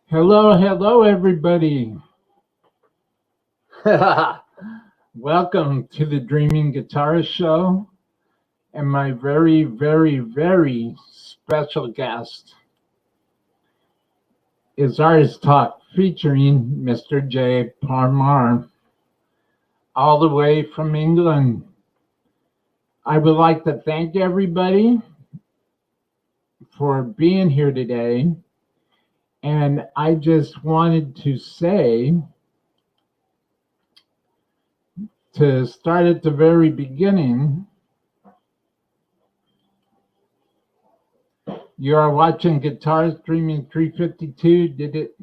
Hello, everybody. Welcome to the Dreaming Guitarist Show and my very special guest is Artist Talk featuring Mr. J. Parmar, all the way from England. I would like to thank everybody for being here today, and I just wanted to say, to start at the very beginning, you are watching Guitar Streaming 352.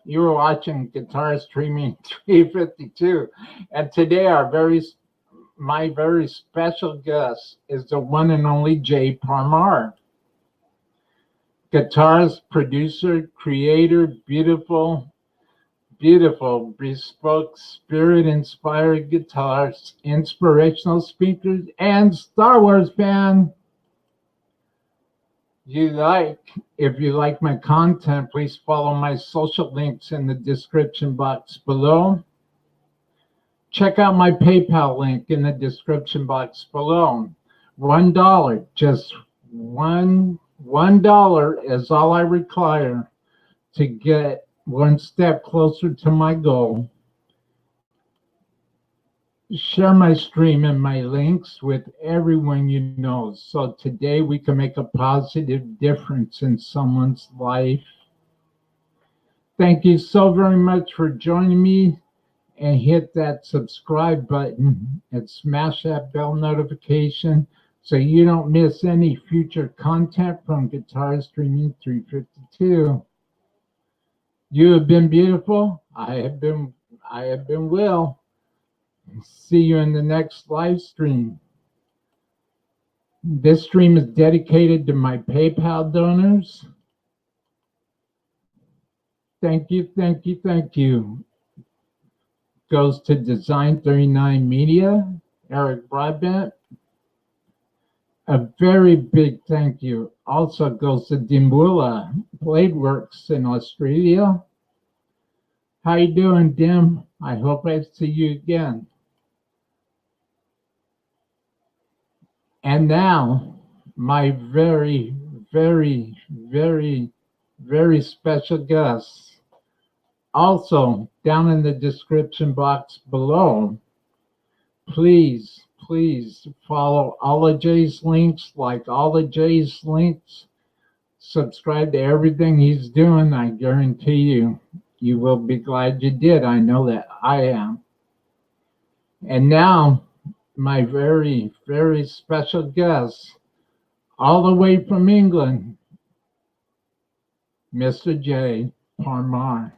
You were watching Guitar Streaming 352, and today my very special guest is the one and only Jay Parmar, guitarist, producer, creator, beautiful, bespoke, spirit-inspired guitars, inspirational speakers, and Star Wars fan. If you like my content, please follow my social links in the description box below. Check out my PayPal link in the description box below. $1, just $1 is all I require to get one step closer to my goal. Share my stream and my links with everyone you know, so today we can make a positive difference in someone's life. Thank you so very much for joining me, and hit that subscribe button and smash that bell notification so you don't miss any future content from Guitar Streaming 352. You have been beautiful. I have been Will. See you in the next live stream. This stream is dedicated to my PayPal donors. Thank you. Goes to Design 39 Media, Eric Broadbent. A very big thank you also goes to Dimbula Bladeworks in Australia. How you doing, Dim? I hope I see you again. And now, my very special guest. Also, down in the description box below, please follow all of Jay's links, like all of Jay's links. Subscribe to everything he's doing. I guarantee you will be glad you did. I know that I am. And now, my very special guest, all the way from England, Mr. J. Parmar.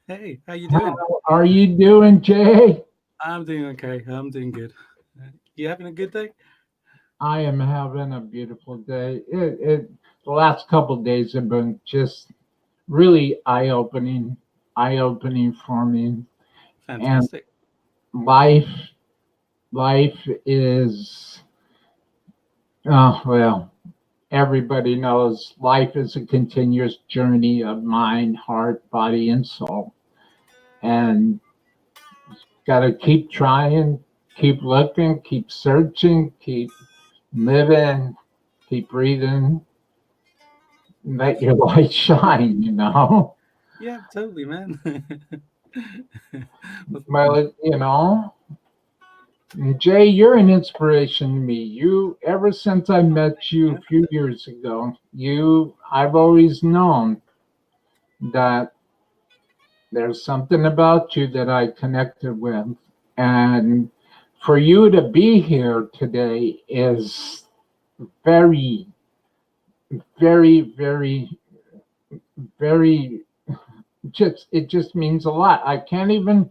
Hey, how you doing? How are you doing, Jay? I'm doing okay. I'm doing good. You having a good day? I am having a beautiful day. The last couple of days have been just really eye-opening for me. Fantastic. And life is, well, everybody knows life is a continuous journey of mind, heart, body, and soul. And got to keep trying, keep looking, keep searching, keep living, keep breathing, let your light shine, Yeah, totally, man. Well, Jay, you're an inspiration to me. Ever since I met you a few years ago, I've always known that there's something about you that I connected with. And for you to be here today is very, very, it just means a lot. I can't even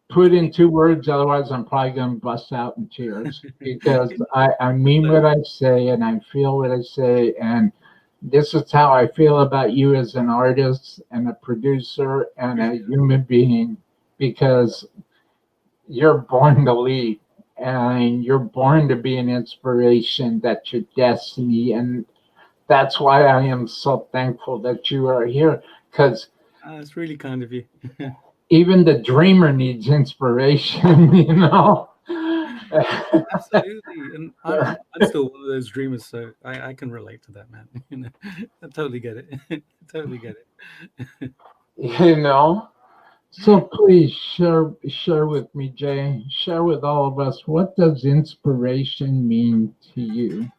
put into words, otherwise I'm probably going to bust out in tears because I mean what I say and I feel what I say. And this is how I feel about you as an artist and a producer and a human being, because you're born to lead and you're born to be an inspiration. That's your destiny. And that's why I am so thankful that you are here, because It's really kind of you. even the dreamer needs inspiration, you know. Absolutely, and I'm still one of those dreamers, so I can relate to that, man. You know, I totally get it. Totally get it. You know. So please share with me, Jay. Share with all of us, what does inspiration mean to you?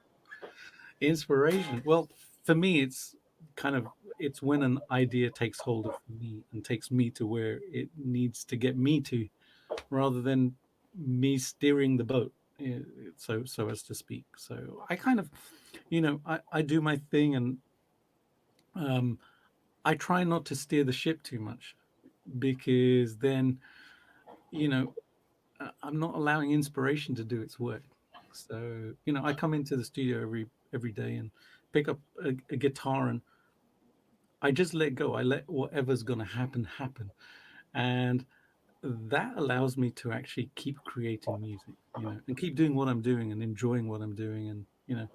Inspiration. Well, for me, it's kind of it's when an idea takes hold of me and takes me to where it needs to get me to, rather than me steering the boat, so as to speak. So I kind of, I do my thing, and um, I try not to steer the ship too much, because then, you know, I'm not allowing inspiration to do its work. So, I come into the studio every day and pick up a guitar, and I just let go. I let whatever's going to happen happen, and that allows me to actually keep creating music, and keep doing what I'm doing and enjoying what I'm doing, and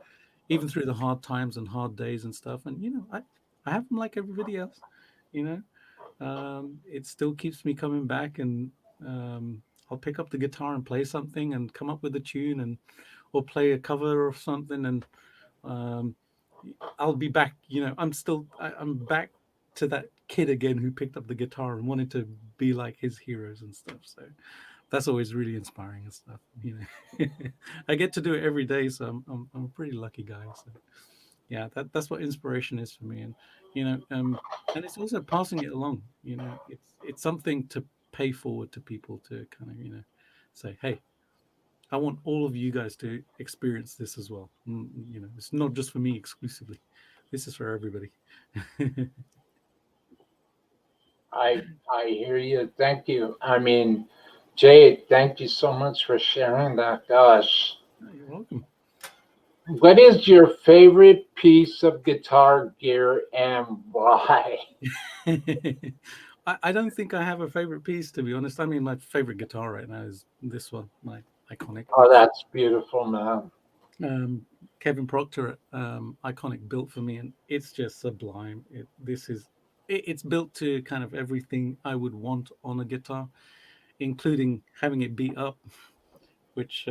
even through the hard times and hard days and stuff. And I have them like everybody else, you know. It still keeps me coming back, and I'll pick up the guitar and play something and come up with a tune, and or play a cover of something, and um, I'll be back. I'm back to that kid again who picked up the guitar and wanted to be like his heroes and stuff. So that's always really inspiring and stuff. I get to do it every day, so I'm a pretty lucky guy. So yeah, that's what inspiration is for me. And you know um and it's also passing it along. It's something to pay forward to people, to kind of say, hey, I want all of you guys to experience this as well. It's not just for me exclusively, this is for everybody. I hear you. Thank you. I mean, Jay, thank you so much for sharing that. Gosh, You're welcome. what is your favorite piece of guitar gear and why? I don't think I have a favorite piece, to be honest. I mean, my favorite guitar right now is this one, my Iconic, Oh, which that's beautiful, man. um, Kevin Proctor, Iconic, built for me, and it's just sublime. It's built to kind of everything I would want on a guitar, including having it beat up, which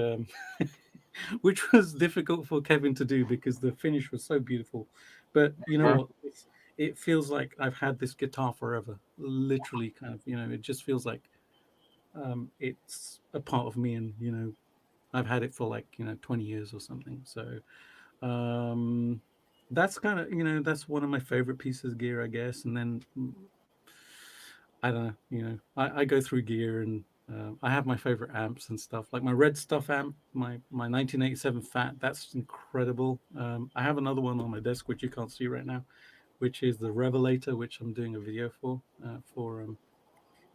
which was difficult for Kevin to do because the finish was so beautiful. But you know what? It feels like I've had this guitar forever. Literally, kind of, it just feels like it's a part of me, and I've had it for like 20 years or something. So um, that's kind of that's one of my favorite pieces of gear, I guess. And then I don't know, I go through gear, and I have my favorite amps and stuff, like my Red Stuff amp, my 1987 Fat. That's incredible. I have another one on my desk which you can't see right now, which is the Revelator, which I'm doing a video for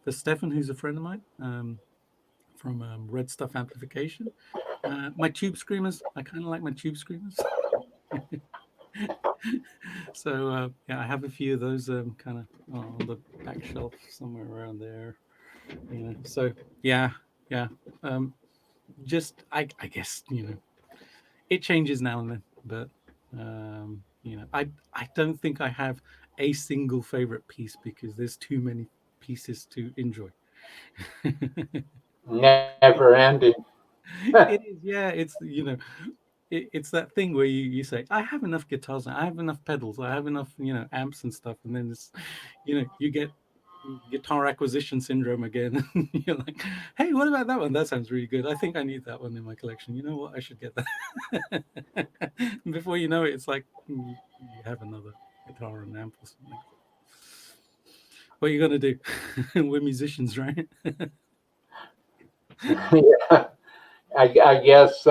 Stefan, who's a friend of mine, from Red Stuff Amplification. My Tube Screamers, I kind of like my Tube Screamers. So yeah, I have a few of those kind of on the back shelf somewhere around there. So yeah, yeah. Um, just I guess it changes now and then, but I don't think I have a single favorite piece because there's too many pieces to enjoy. Never ending. It is, yeah. It's that thing where you say, I have enough guitars, I have enough pedals, I have enough amps and stuff, and then it's you get guitar acquisition syndrome again. You're like, hey, what about that one? That sounds really good. I think I need that one in my collection. You know what? I should get that. Before you know it, it's like you have another guitar and amp or something. What are you gonna do? We're musicians, right? Yeah, I guess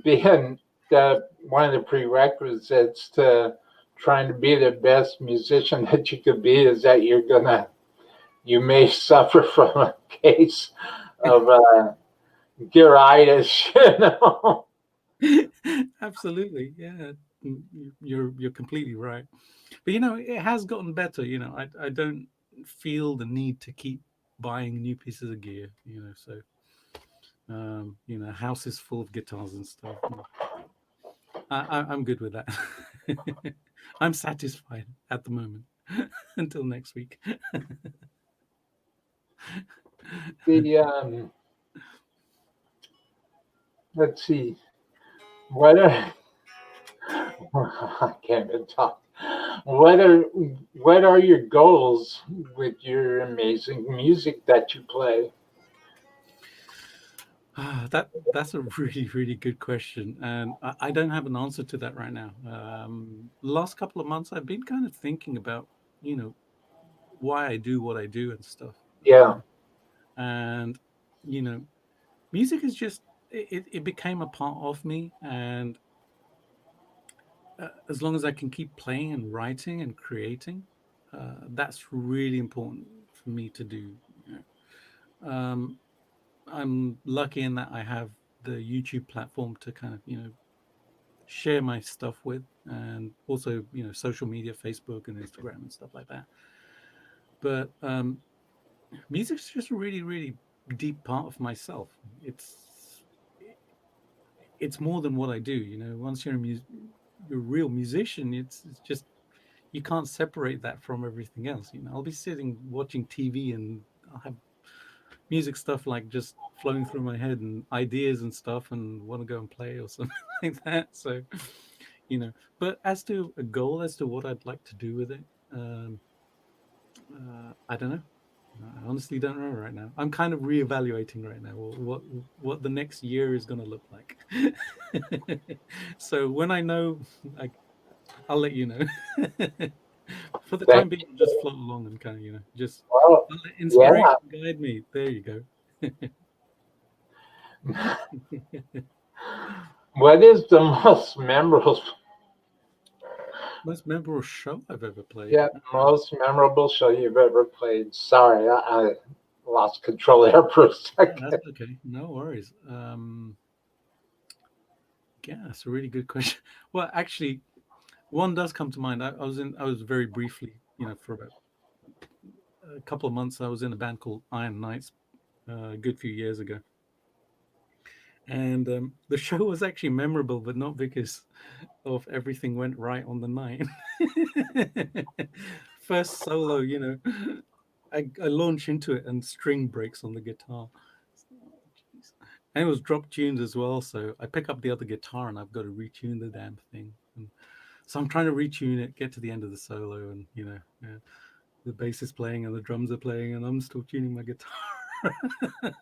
being one of the prerequisites to trying to be the best musician that you could be is that you may suffer from a case of gearitis, you know. Absolutely, yeah. You're completely right. But it has gotten better. I don't feel the need to keep buying new pieces of gear. So house is full of guitars and stuff. And I'm good with that. I'm satisfied at the moment. Until next week. The let's see, what are I can't even talk. What are what are your goals with your amazing music that you play? That's a really good question, and I don't have an answer to that right now. Last couple of months, I've been kind of thinking about, you know, why I do what I do and stuff. Yeah, And you know, music is just it became a part of me, and as long as I can keep playing and writing and creating, that's really important for me to do. You know. I'm lucky in that I have the YouTube platform to kind of, share my stuff with, and also, social media, Facebook and Instagram and stuff like that. But music's just a really deep part of myself. It's more than what I do. Once you're a real musician, it's just you can't separate that from everything else. I'll be sitting watching TV and I'll have music stuff like just flowing through my head and ideas and stuff and want to go and play or something like that. So, you know, but as to a goal, as to what I'd like to do with it, um, I don't know. I honestly don't know right now. I'm kind of reevaluating right now what the next year is going to look like. So when I know, like, I'll let you know. For the thank time being, I'll you. just float along and kind of, just Well, I'll let yeah. inspiration guide me. There you go. What is the most memorable? Most memorable show I've ever played. Yeah, most memorable show you've ever played? Sorry, I lost control there for a Yeah, that's second. okay. No worries. Yeah, that's a really good question. Well, actually, one does come to mind. I was very briefly, for about a couple of months. I was in a band called Iron Knights, a good few years ago, and the show was actually memorable, but not because of everything went right on the night. First solo, I launch into it and string breaks on the guitar. Oh, jeez. And it was drop tuned as well, so I pick up the other guitar and I've got to retune the damn thing. And so I'm trying to retune it, get to the end of the solo, and yeah, the bass is playing and the drums are playing, and I'm still tuning my guitar.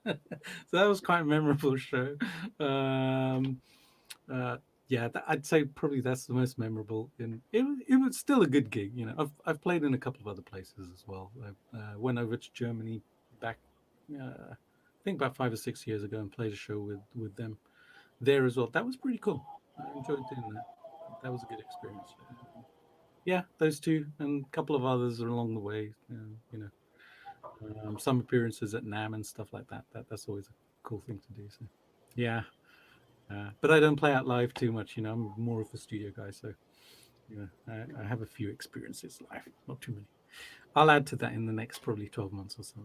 So that was quite a memorable show. Um, uh, yeah, I'd say probably that's the most memorable. And it was still a good gig. I've played in a couple of other places as well. I went over to Germany back, I think about 5 or 6 years ago, and played a show with them there as well. That was pretty cool. I enjoyed doing that. That was a good experience. Yeah, those two and a couple of others are along the way. Some appearances at NAM and stuff like that. That's always a cool thing to do. So yeah, but I don't play out live too much. I'm more of a studio guy, so I have a few experiences live, not too many. I'll add to that in the next probably 12 months or so.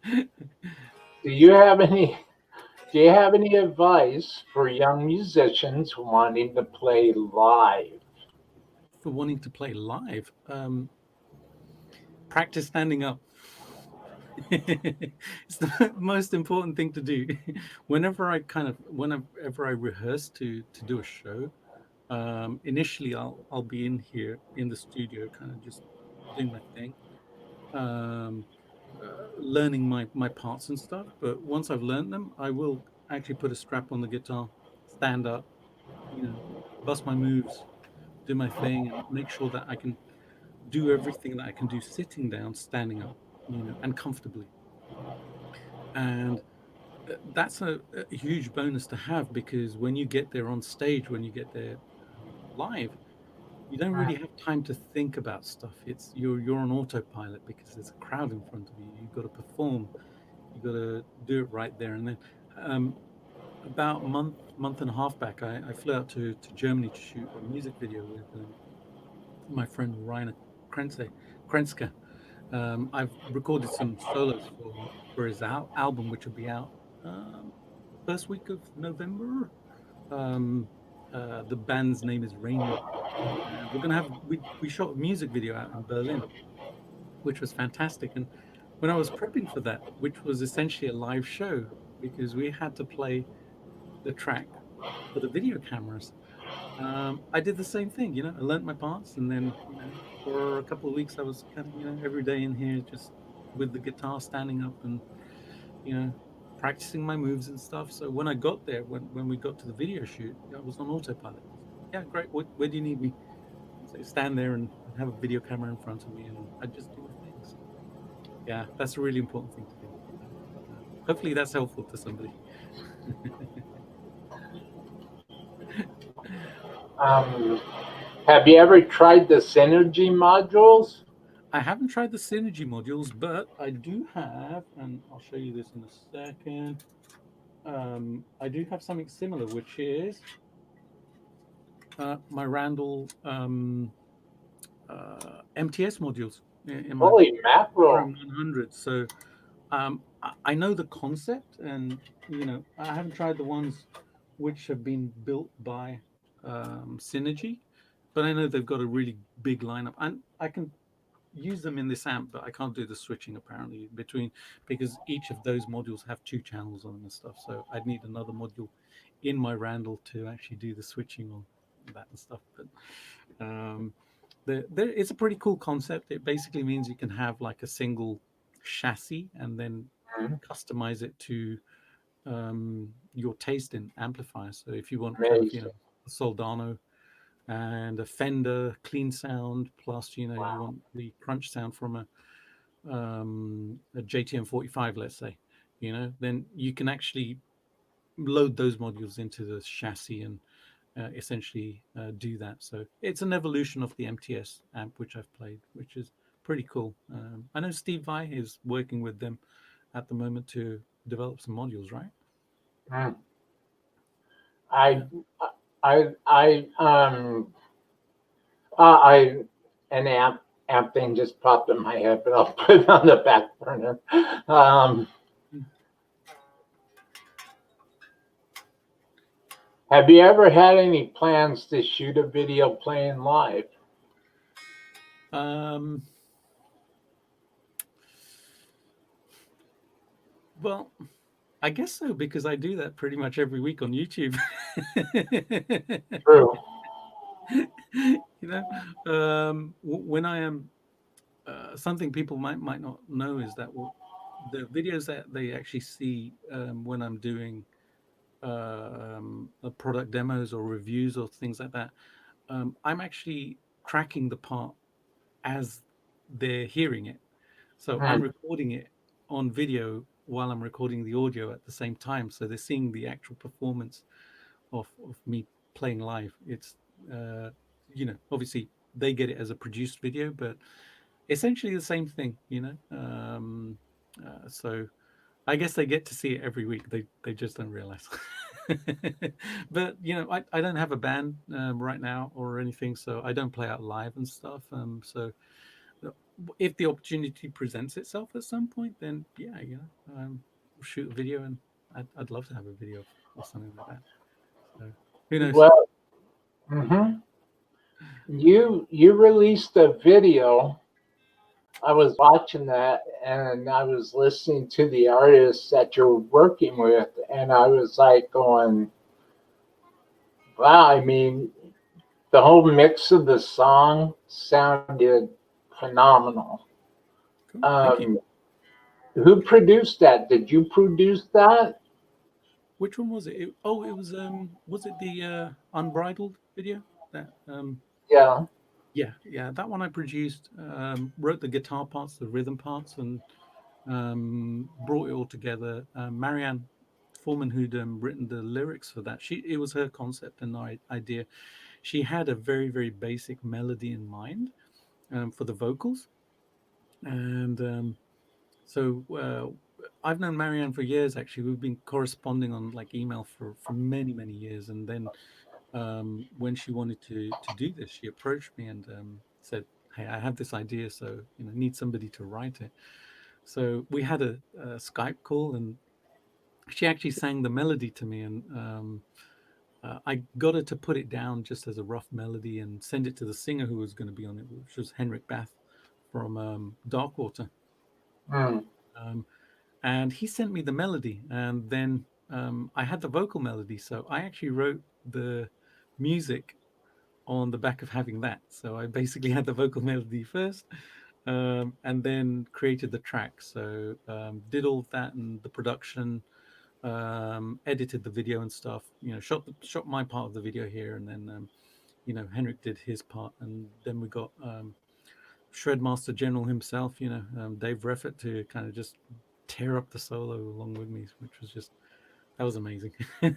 Yeah. Do you have any? Do you have any advice for young musicians wanting to play live? For wanting to play live, practice standing up. It's the most important thing to do. Whenever I rehearse to do a show, initially I'll be in here in the studio, kind of just doing my thing, um, learning my parts and stuff. But once I've learned them, I will actually put a strap on the guitar, stand up, bust my moves, do my thing, and make sure that I can do everything that I can do sitting down, standing up, and comfortably. And that's a huge bonus to have, because when you get there on stage, when you get there live, you don't really have time to think about stuff. You're on autopilot because there's a crowd in front of you. You've got to perform. You got to do it right there and then. Um, about month and a half back, I flew out to Germany to shoot a music video with my friend Rainer Krenske. I've recorded some solos for his album, which will be out um, first week of November. Um, The band's name is Rainwood, and we're gonna have we shot a music video out in Berlin, which was fantastic. And when I was prepping for that, which was essentially a live show, because we had to play the track for the video cameras, I did the same thing. I learnt my parts, and then for a couple of weeks I was kind of every day in here just with the guitar standing up and you know practicing my moves and stuff. So when I got there, when we got to the video shoot, I was on autopilot. It's like, yeah, great. Where do you need me? So stand there and have a video camera in front of me, and I just do my thing. So yeah, that's a really important thing to do. Hopefully that's helpful to somebody. Um, have you ever tried the Synergy modules? I haven't tried the Synergy modules, but I do have, and I'll show you this in a second. I do have something similar, which is my Randall MTS modules in my Holy mackerel. RM100. So I know the concept, and I haven't tried the ones which have been built by Synergy, but I know they've got a really big lineup, and I can use them in this amp, but I can't do the switching apparently between, because each of those modules have two channels on them and stuff. So I'd need another module in my Randall to actually do the switching on that and stuff. But um, it's a pretty cool concept. It basically means you can have like a single chassis and then Mhm. customize it to your taste in amplifiers. So if you want kind of Amazing. a Soldano and a Fender clean sound, plus you Wow. want the crunch sound from a JTM 45, let's say, then you can actually load those modules into the chassis and essentially do that. So it's an evolution of the MTS amp which I've played, which is pretty cool. I know Steve Vai is working with them at the moment to develop some modules, right? Mm. Yeah. I, I, I, an amp thing just popped in my head, but I'll put it on the back burner. Um, have you ever had any plans to shoot a video playing live? Um, well, I guess so, because I do that pretty much every week on YouTube. True. When I am something people might not know is that the videos that they actually see when I'm doing product demos or reviews or things like that, I'm actually tracking the part as they're hearing it. So I'm Mm. recording it on video while I'm recording the audio at the same time. So they're seeing the actual performance of me playing live. It's uh, obviously they get it as a produced video, but essentially the same thing. So I guess they get to see it every week. They just don't realize. But I don't have a band right now or anything, so I don't play out live and stuff. Uh, if the opportunity presents itself at some point, then yeah, we'll shoot a video, and I'd love to have a video of something like that. So who knows? Well, mhm. You released a video. I was watching that and I was listening to the artists that you're working with, and I was like going, wow, I mean, the whole mix of the song sounded phenomenal. Cool. Thank you. Um, who produced that? Did you produce that? Which one was it? Oh, it was it the Unbridled video? That Yeah. Yeah, yeah, that one I produced. Wrote the guitar parts, the rhythm parts, and brought it all together. Marianne Foreman, who'd written the lyrics for that, it was her concept and idea. She had a very, very basic melody in mind for the vocals, and so I've known Marianne for years. Actually, we've been corresponding on like email for many, many years, and then when she wanted to do this, she approached me and said, "Hey, I have this idea, so need somebody to write it." So we had a Skype call, and she actually sang the melody to me, and I got her to put it down just as a rough melody and send it to the singer who was going to be on it, which was Henrik Bath from Darkwater. Mm. Um, and he sent me the melody, and then I had the vocal melody, so I actually wrote the music on the back of having that. So I basically had the vocal melody first, and then created the track. So did all of that and the production, edited the video and stuff. Shot my part of the video here, and then Henrik did his part, and then we got Shredmaster General himself, Dave Reffett, to kind of just tear up the solo along with me, which was just that was amazing. So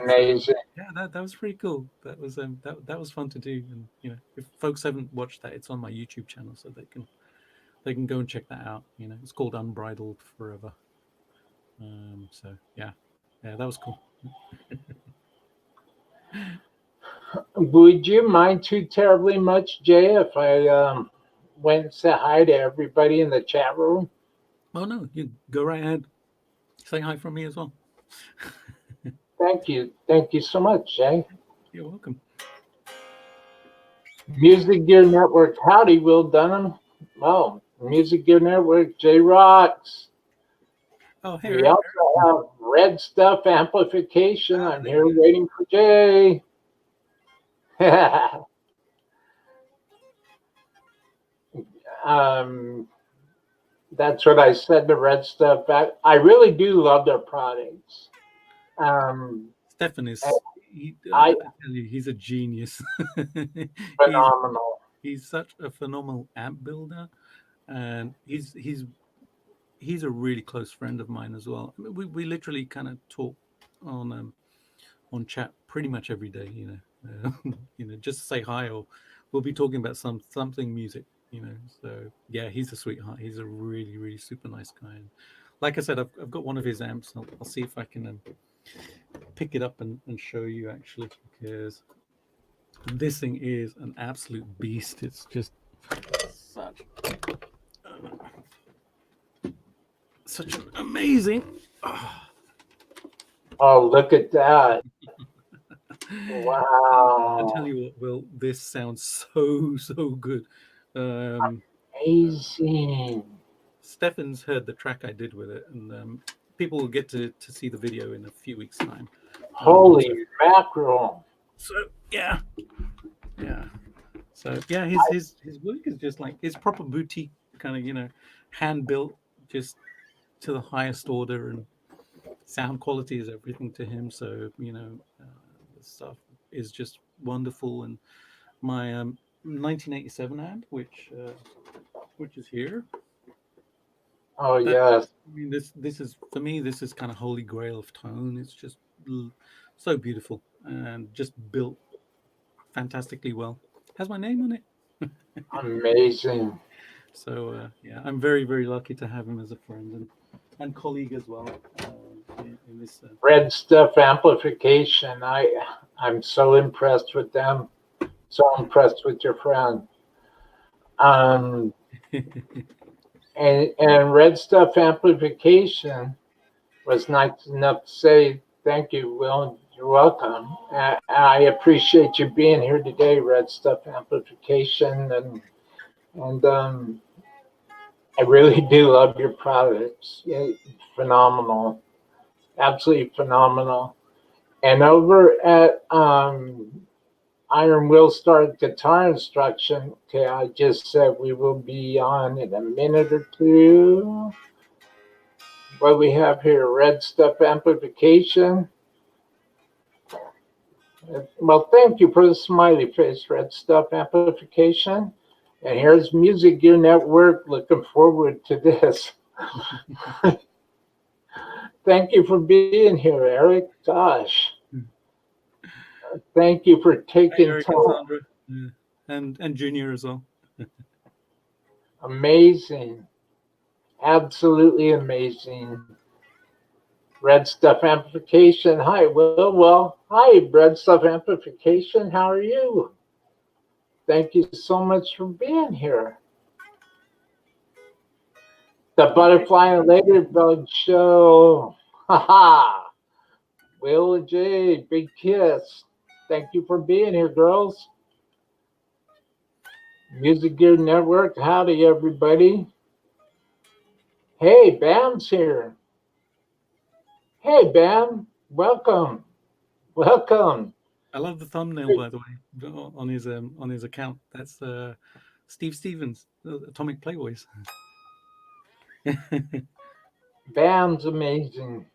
Amazing. yeah, that was pretty cool. That was fun to do, and if folks haven't watched that, it's on my YouTube channel, so they can go and check that out. It's called Unbridled Forever. So yeah, that was cool. Would you mind too terribly much, Jay, if I went and said hi to everybody in the chat room? Oh no, you go right ahead. Say hi from me as well. Thank you. Thank you so much, Jay. You're welcome. Music Gear Network. Howdy, Will Dunham. Oh, Music Gear Network, Jay Rocks. Oh, hey, We Eric. also have Red Stuff Amplification. I'm There here you go. waiting for Jay. um, that's what I said to Red Stuff. I really do love their products. Um, Stefan and is, I I tell you, he's a genius. he's phenomenal. he's such a phenomenal amp builder, and he's a really close friend of mine as well. I mean, we literally kind of talk on chat pretty much every day. Just to say hi, or we'll be talking about something music. So yeah, he's a sweetheart. He's a really really super nice guy. And like I said, I've got one of his amps. I'll see if I can pick it up and show you actually, because this thing is an absolute beast. It's just such such an amazing. Oh, look at that. I tell Wow. you what, Will, this sounds so good. Um, Amazing. Stefan's heard the track I did with it, and people will get to see the video in a few weeks' time. Once Holy mackerel. so yeah, yeah. So yeah, his work is just like it's proper boutique kind of hand built, just to the highest order, and sound quality is everything to him. So the stuff is just wonderful. And my 1987 amp, which is here. Oh, That yes. I mean, this is for me. This is kind of holy grail of tone. It's just so beautiful and just built fantastically well. Has my name on it. Amazing. So yeah, I'm very very lucky to have him as a friend and colleague as well in this. Red Stuff Amplification. I'm so impressed with them. So impressed with your friend. Um, and Red Stuff Amplification was nice enough to say thank you, Will. You're welcome. I appreciate you being here today, Red Stuff Amplification, and I really do love your products. Yeah, phenomenal, absolutely phenomenal. And over at Iron Will Start Guitar Instruction, okay, I just said we will be on in a minute or two. What we have here, Red Stuff Amplification. Well, thank you for the smiley face, Red Stuff Amplification. And here's Music Gear Network. Looking forward to this. Thank you for being here, Eric. Gosh, thank you for Hey, taking Eric and time. Sandra, yeah. And Junior as well. Amazing. Absolutely amazing. Red Stuff Amplification. Hi, Will. Well, hi, Red Stuff Amplification. How are you? Thank you so much for being here. The Butterfly and Ladybug Show. Ha ha. Will and Jay, big kiss. Thank you for being here, girls. Music Gear Network, howdy everybody. Hey, Bam's here. Hey, Bam, welcome, welcome. I love the thumbnail, by the way, on his account. That's Steve Stevens, Atomic Playboys. Bam's amazing.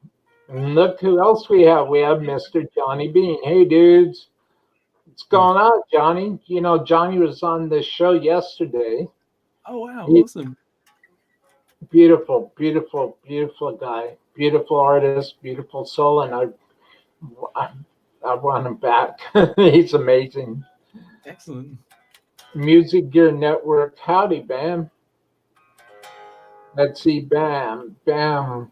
And look who else we have. We have Mr. Johnny Bean. Hey, dudes, what's going on, Johnny? You know, Johnny was on the show yesterday. Oh wow, He's awesome! beautiful, beautiful, beautiful guy, beautiful artist, beautiful soul, and I, I want him back. He's amazing. Excellent. Music Gear Network. Howdy, Bam. Let's see, Bam, Bam.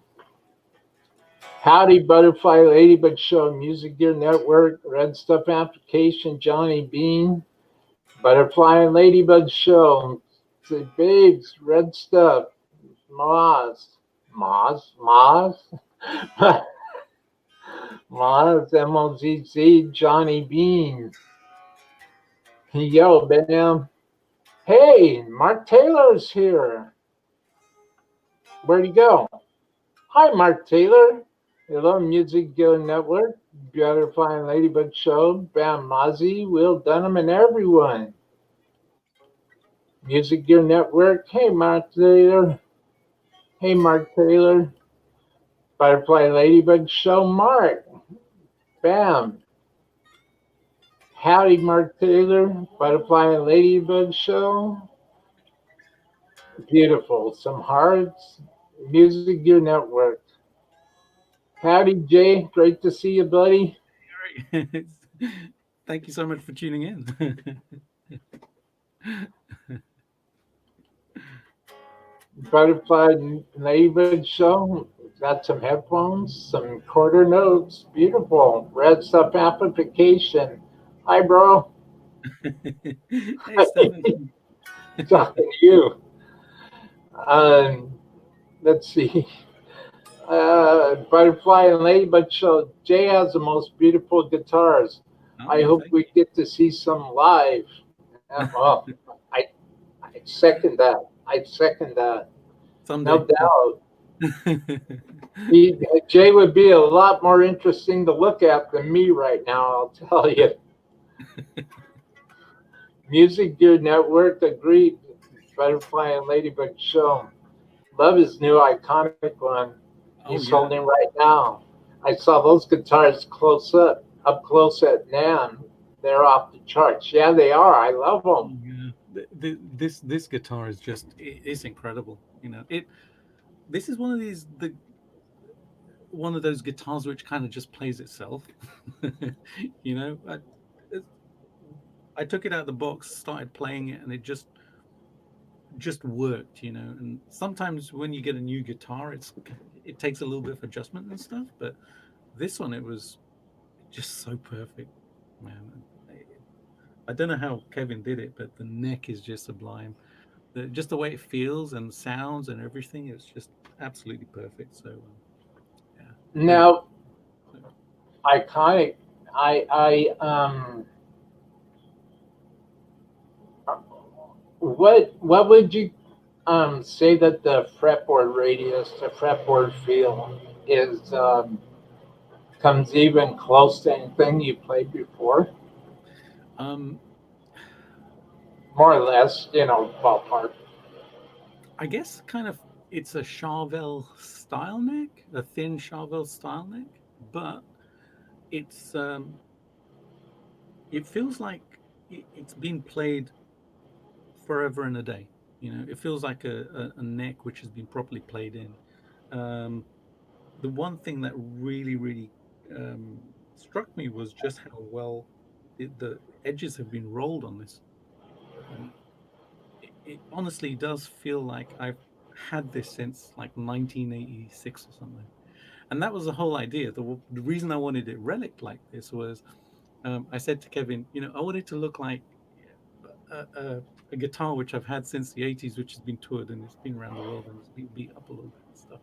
Howdy, Butterfly Ladybug Show, Music Gear Network, Red Stuff Application, Johnny Bean, Butterfly and Ladybug Show. Say, babes, Red Stuff, Moz, Moz, Moz, MOZZ, Johnny Bean. Yo, Bam. Hey, Mark Taylor's here. Where'd he go? Hi, Mark Taylor. Hello, Music Gear Network, Butterfly and Ladybug Show, Bam Mozzie, Will Dunham, and everyone. Music Gear Network. Hey, Mark Taylor. Hey, Mark Taylor. Butterfly Ladybug Show, Mark. Bam. Howdy, Mark Taylor. Butterfly and Ladybug Show. Beautiful. Some hearts. Music Gear Network. Howdy, Jay. Great to see you, buddy. All right. Thank you so much for tuning in. Butterfly Ladybug Show. Got some headphones, some quarter notes. Beautiful. Red Stuff Amplification. Hi, bro. Hey, Stefan. Talking to you. Um, let's see. Butterfly and Ladybug Show. Jay has the most beautiful guitars. Oh I yeah, hope thank we get to see some live. Well, I, I second that. I second that. someday. No doubt. Jay would be a lot more interesting to look at than me right now, I'll tell you. Music Gear Network agreed. Butterfly and Ladybug Show. Love his new iconic one. He's Oh yeah. holding right now. I saw those guitars up close at NAM. They're off the charts. Yeah, they are. I love them. Oh yeah. This guitar is just it's incredible. You know it. This is one of one of those guitars which kind of just plays itself. you know, I took it out of the box, started playing it, and it just worked. You know, and sometimes when you get a new guitar, it takes a little bit of adjustment and stuff, but this one it was just so perfect, man. I don't know how Kevin did it, but the neck is just sublime. Just the way it feels and sounds and everything, it's just absolutely perfect. So, yeah, really. Now, iconic. I what would you say that the fretboard radius, the fretboard feel is comes even close to anything you played before? Um, More or less, ballpark. I guess kind of it's a Charvel style neck, a thin Charvel style neck, but it's it feels like it's been played forever and a day. You know, it feels like a neck which has been properly played in. Um, the one thing that really struck me was just how well the edges have been rolled on this. Um, it honestly does feel like I've had this since like 1986 or something. And that was the whole idea. The reason I wanted it relic like this was I said to Kevin, you know, I want it to look like a guitar which I've had since the 80s, which has been toured and it's been around the world and it's been beat up a little bit and stuff.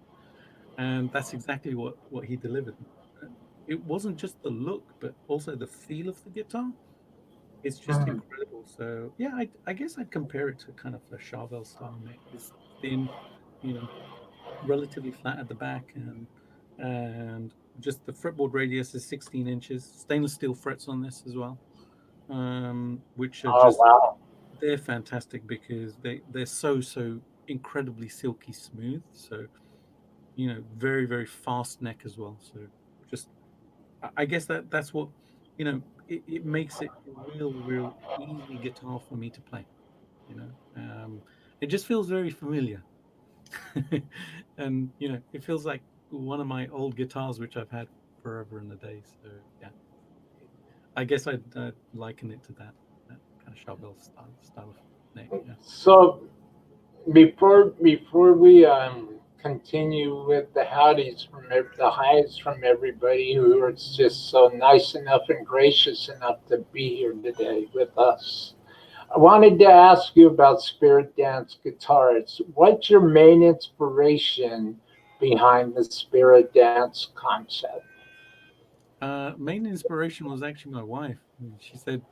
And that's exactly what he delivered. it wasn't just the look, but also the feel of the guitar. It's just Mm. incredible. So yeah, I guess I'd compare it to kind of a Charvel style neck. This thin, you know, relatively flat at the back, and just the fretboard radius is 16 inches. Stainless steel frets on this as well, which are Oh, just wow. they're fantastic because they're so incredibly silky smooth. So very very fast neck as well. So just I guess that's what it makes it a real easy guitar for me to play. You know, it just feels very familiar, and it feels like one of my old guitars which I've had forever and a day. So yeah, I guess I'd liken it to that kind of Charbel style of neck. Yeah. So before we continue with the howdies from the highs from everybody who is just so nice enough and gracious enough to be here today with us, I wanted to ask you about Spirit Dance Guitars. What's your main inspiration behind the Spirit Dance concept? Main inspiration was actually my wife. She said,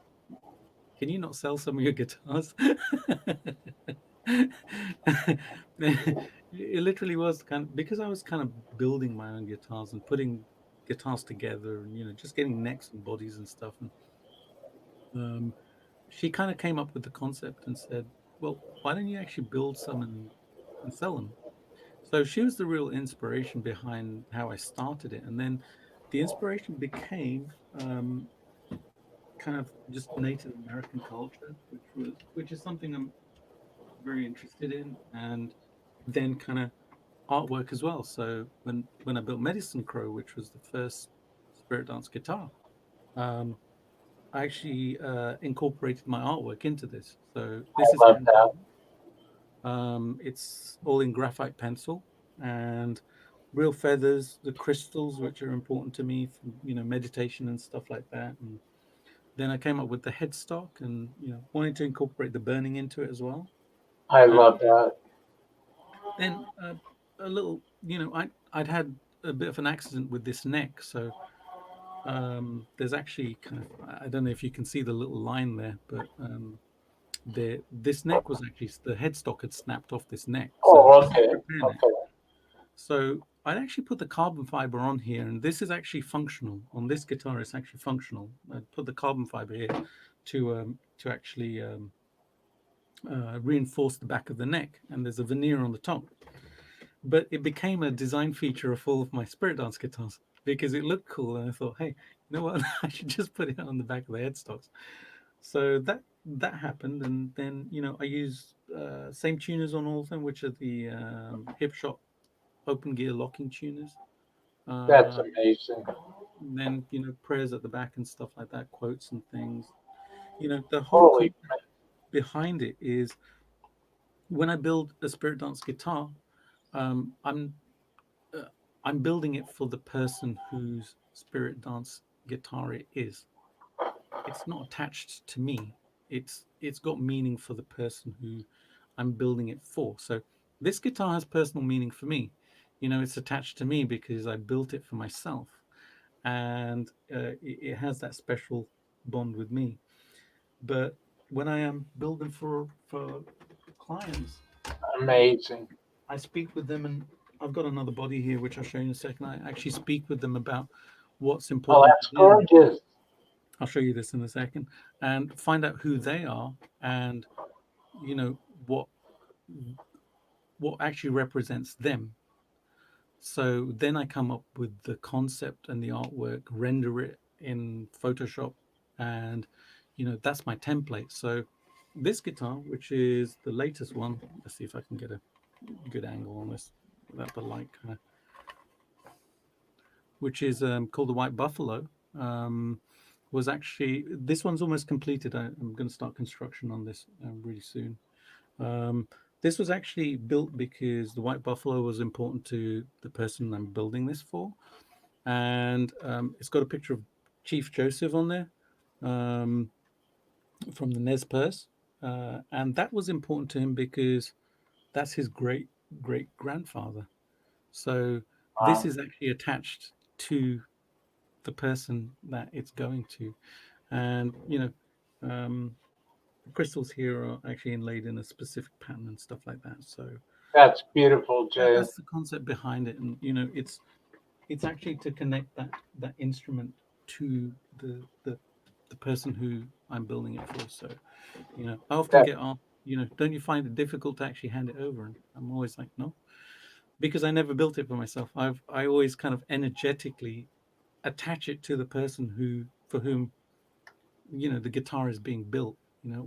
"Can you not sell some of your guitars?" It literally was kind of because I was kind of building my own guitars and putting guitars together, and just getting necks and bodies and stuff. And um, she kind of came up with the concept and said, "Well, why don't you actually build some and sell them?" So she was the real inspiration behind how I started it, and then the inspiration became kind of just Native American culture, which is something I'm very interested in, and then kind of artwork as well. So when I built Medicine Crow, which was the first spirit dance guitar, um, I actually incorporated my artwork into this. So this is I love hand that. drawn. It's all in graphite pencil and real feathers, the crystals, which are important to me for meditation and stuff like that. And then I came up with the headstock, and wanted to incorporate the burning into it as well. I love And that. then a little, I'd had a bit of an accident with this neck, so there's actually kind of I don't know if you can see the little line there, but this neck was actually the headstock had snapped off this neck, so Oh, this is okay. the repair neck. Okay. So I'd actually put the carbon fiber on here, and this is actually functional on this guitar. It's actually functional. I put the carbon fiber here to actually reinforce the back of the neck, and there's a veneer on the top. But it became a design feature of all of my spirit dance guitars because it looked cool, and I thought, hey, you know what? I should just put it on the back of the headstocks. So that happened, and then I use same tuners on all of them, which are the hip shot open gear locking tuners. That's Uh, amazing. then prayers at the back and stuff like that, quotes and things. The whole Holy, concept behind it is when I build a spirit dance guitar, um, I'm uh, I'm building it for the person whose spirit dance guitar it is. It's not attached to me. It's got meaning for the person who I'm building it for. So this guitar has personal meaning for me. It's attached to me because I built it for myself, and it has that special bond with me. But when I am building for clients, amazing. I speak with them, and I've got another body here, which I'll show you in a second. I actually speak with them about what's Oh, important to that's them. gorgeous. I'll show you this in a second, and find out who they are, and you know what what actually represents them. So then I come up with the concept and the artwork, render it in Photoshop, and that's my template. So this guitar, which is the latest one, let's see if I can get a good angle on this without the light kind of, which is called the White Buffalo. Was actually this one's almost completed. I'm going to start construction on this really soon. Um, this was actually built because the White Buffalo was important to the person I'm building this for, and it's got a picture of Chief Joseph on there um, from the Nez Perce, and that was important to him because that's his great grandfather. So this Wow. is actually attached to the person that it's going to. And the crystals here are actually inlaid in a specific pattern and stuff like that. So That's beautiful, Jay. that's the concept behind it. And it's actually to connect that instrument to the person who I'm building it for. So I often That, get asked, don't you find it difficult to actually hand it over? And I'm always like, no, because I never built it for myself. I always kind of energetically attach it to the person who for whom the guitar is being built,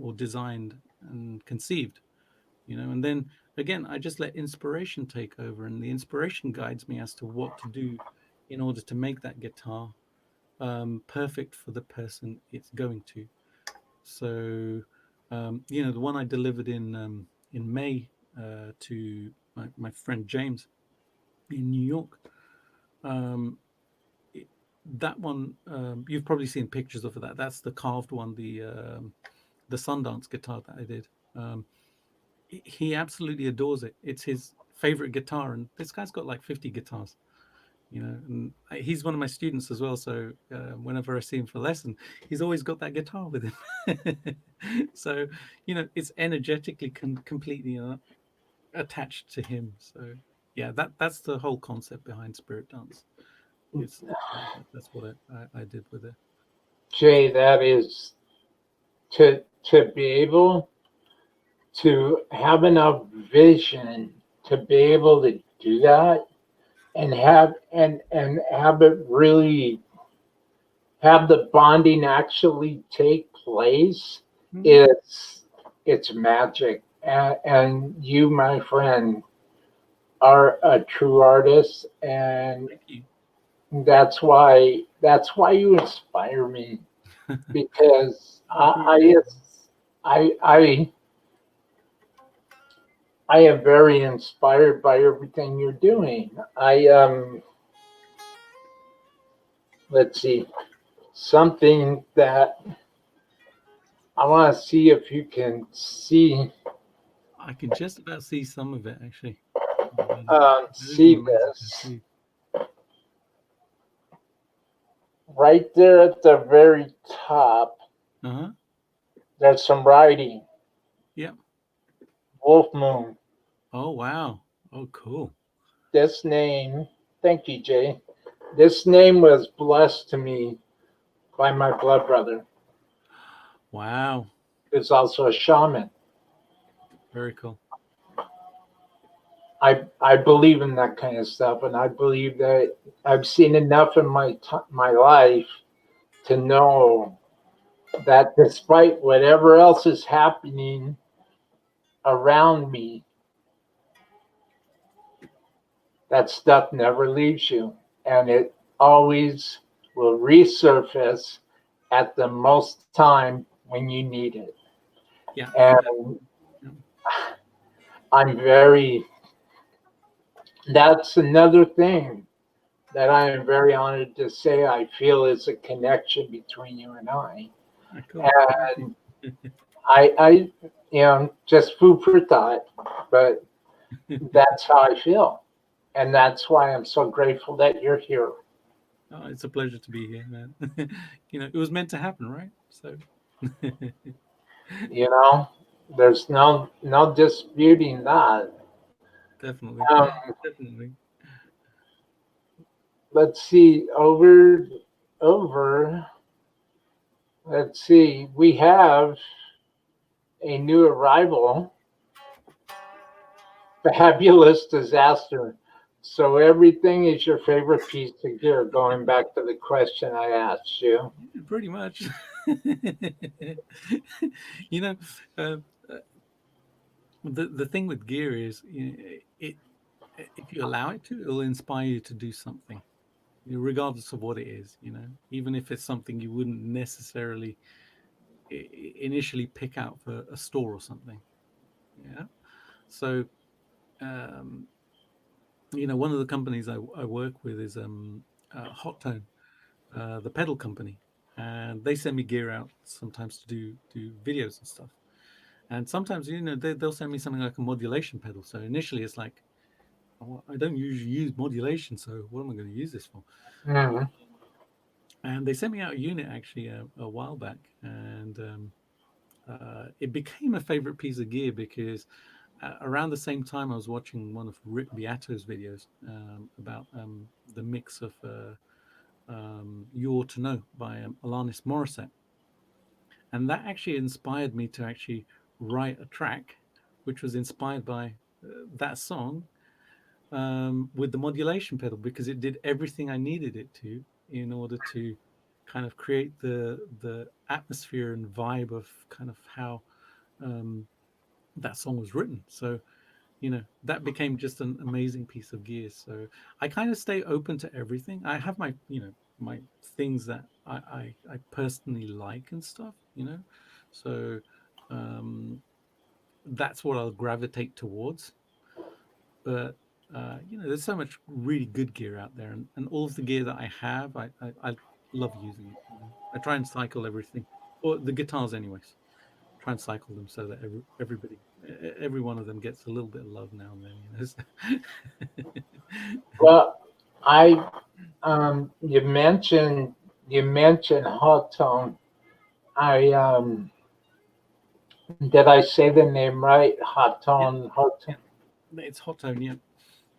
or designed and conceived, and then again I just let inspiration take over, and the inspiration guides me as to what to do in order to make that guitar perfect for the person it's going to. So the one I delivered in May to my friend James in New York. um, it- that one, you've probably seen pictures of that. That's the carved one, the Sundance guitar that I did. Um, he absolutely adores it. It's his favorite guitar, and this guy's got like 50 guitars. And he's one of my students as well. So whenever I see him for lesson, he's always got that guitar with him. So it's energetically completely attached to him. So yeah, that's the whole concept behind spirit dance. It's That's what I did with it. Jay, that is to be able to have enough vision to be able to do that and have it really have the bonding actually take place. Mhm. It's magic, and you, my friend, are a true artist, and Thank you. that's why you inspire me, because I appreciate it. I I am very inspired by everything you're doing. Let's see, something that I want to see if you can see I can just about see some of it actually. That is an see amazing this tattoo. right there at the very top. Uh huh. There's some writing. Yeah. Wolf Moon. Oh wow. Oh cool. This name, thank you, Jay. This name was blessed to me by my blood brother, Wow. who's also a shaman. Very cool. I believe in that kind of stuff, and I believe that I've seen enough in my life to know that despite whatever else is happening around me, that stuff never leaves you, and it always will resurface at the most time when you need it. Yeah. And Definitely. Yeah. I'm very, that's another thing that I am very honored to say I feel is a connection between you and I. Ah, cool. Thank And you. I just food for thought, but that's how I feel. And that's why I'm so grateful that you're here. Oh, it's a pleasure to be here, man. It was meant to happen, right? So You know, there's no disputing that. definitely, Um, definitely. let's see, over. Let's see, we have a new arrival, fabulous disaster. So everything is your favorite piece of gear. Going back to the question I asked you. Yeah, pretty much. you know, uh, uh, the thing with gear is, it if you allow it to, it'll inspire you to do something, regardless of what it is. Even if it's something you wouldn't necessarily initially pick out for a store or something. Yeah. So, um, one of the companies I work with is Hot Tone, the pedal company, and they send me gear out sometimes to do videos and stuff. And sometimes, they'll send me something like a modulation pedal. So initially, it's like, oh, I don't usually use modulation, so what am I going to use this for? Mhm. and they sent me out a unit actually a while back, and it became a favorite piece of gear because around the same time I was watching one of Rick Beato's videos about the mix of "You Ought to Know" by Alanis Morissette, and that actually inspired me to actually write a track, which was inspired by that song with the modulation pedal because it did everything I needed it to in order to kind of create the atmosphere and vibe of kind of how um, that song was written. So that became just an amazing piece of gear. So I kind of stay open to everything. I have my my things that I personally like and stuff. So um, that's what I'll gravitate towards. But there's so much really good gear out there, and all of the gear that I have, I love using it. I try and cycle everything, or the guitars, anyways. Try and cycle them so that every one of them gets a little bit of love now and then. Well, I you mentioned hot tone. I did I say the name right? Hot Yeah, tone, hot yeah, tone. it's hot tone. Yeah,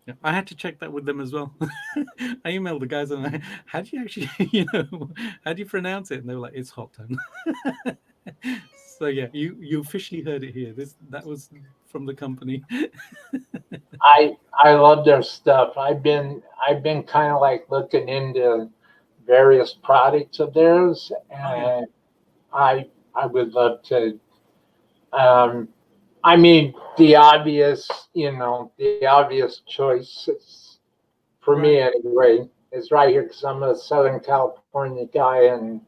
yeah. I had to check that with them as well. I emailed the guys and how do you actually, how do you pronounce it? And they were like, it's hot tone. So yeah, you officially heard it here. That was from the company. I love their stuff. I've been kind of like looking into various products of theirs, Oh yeah, and I would love to. Um, I mean, the obvious choices for me right, anyway is right here because I'm a Southern California guy and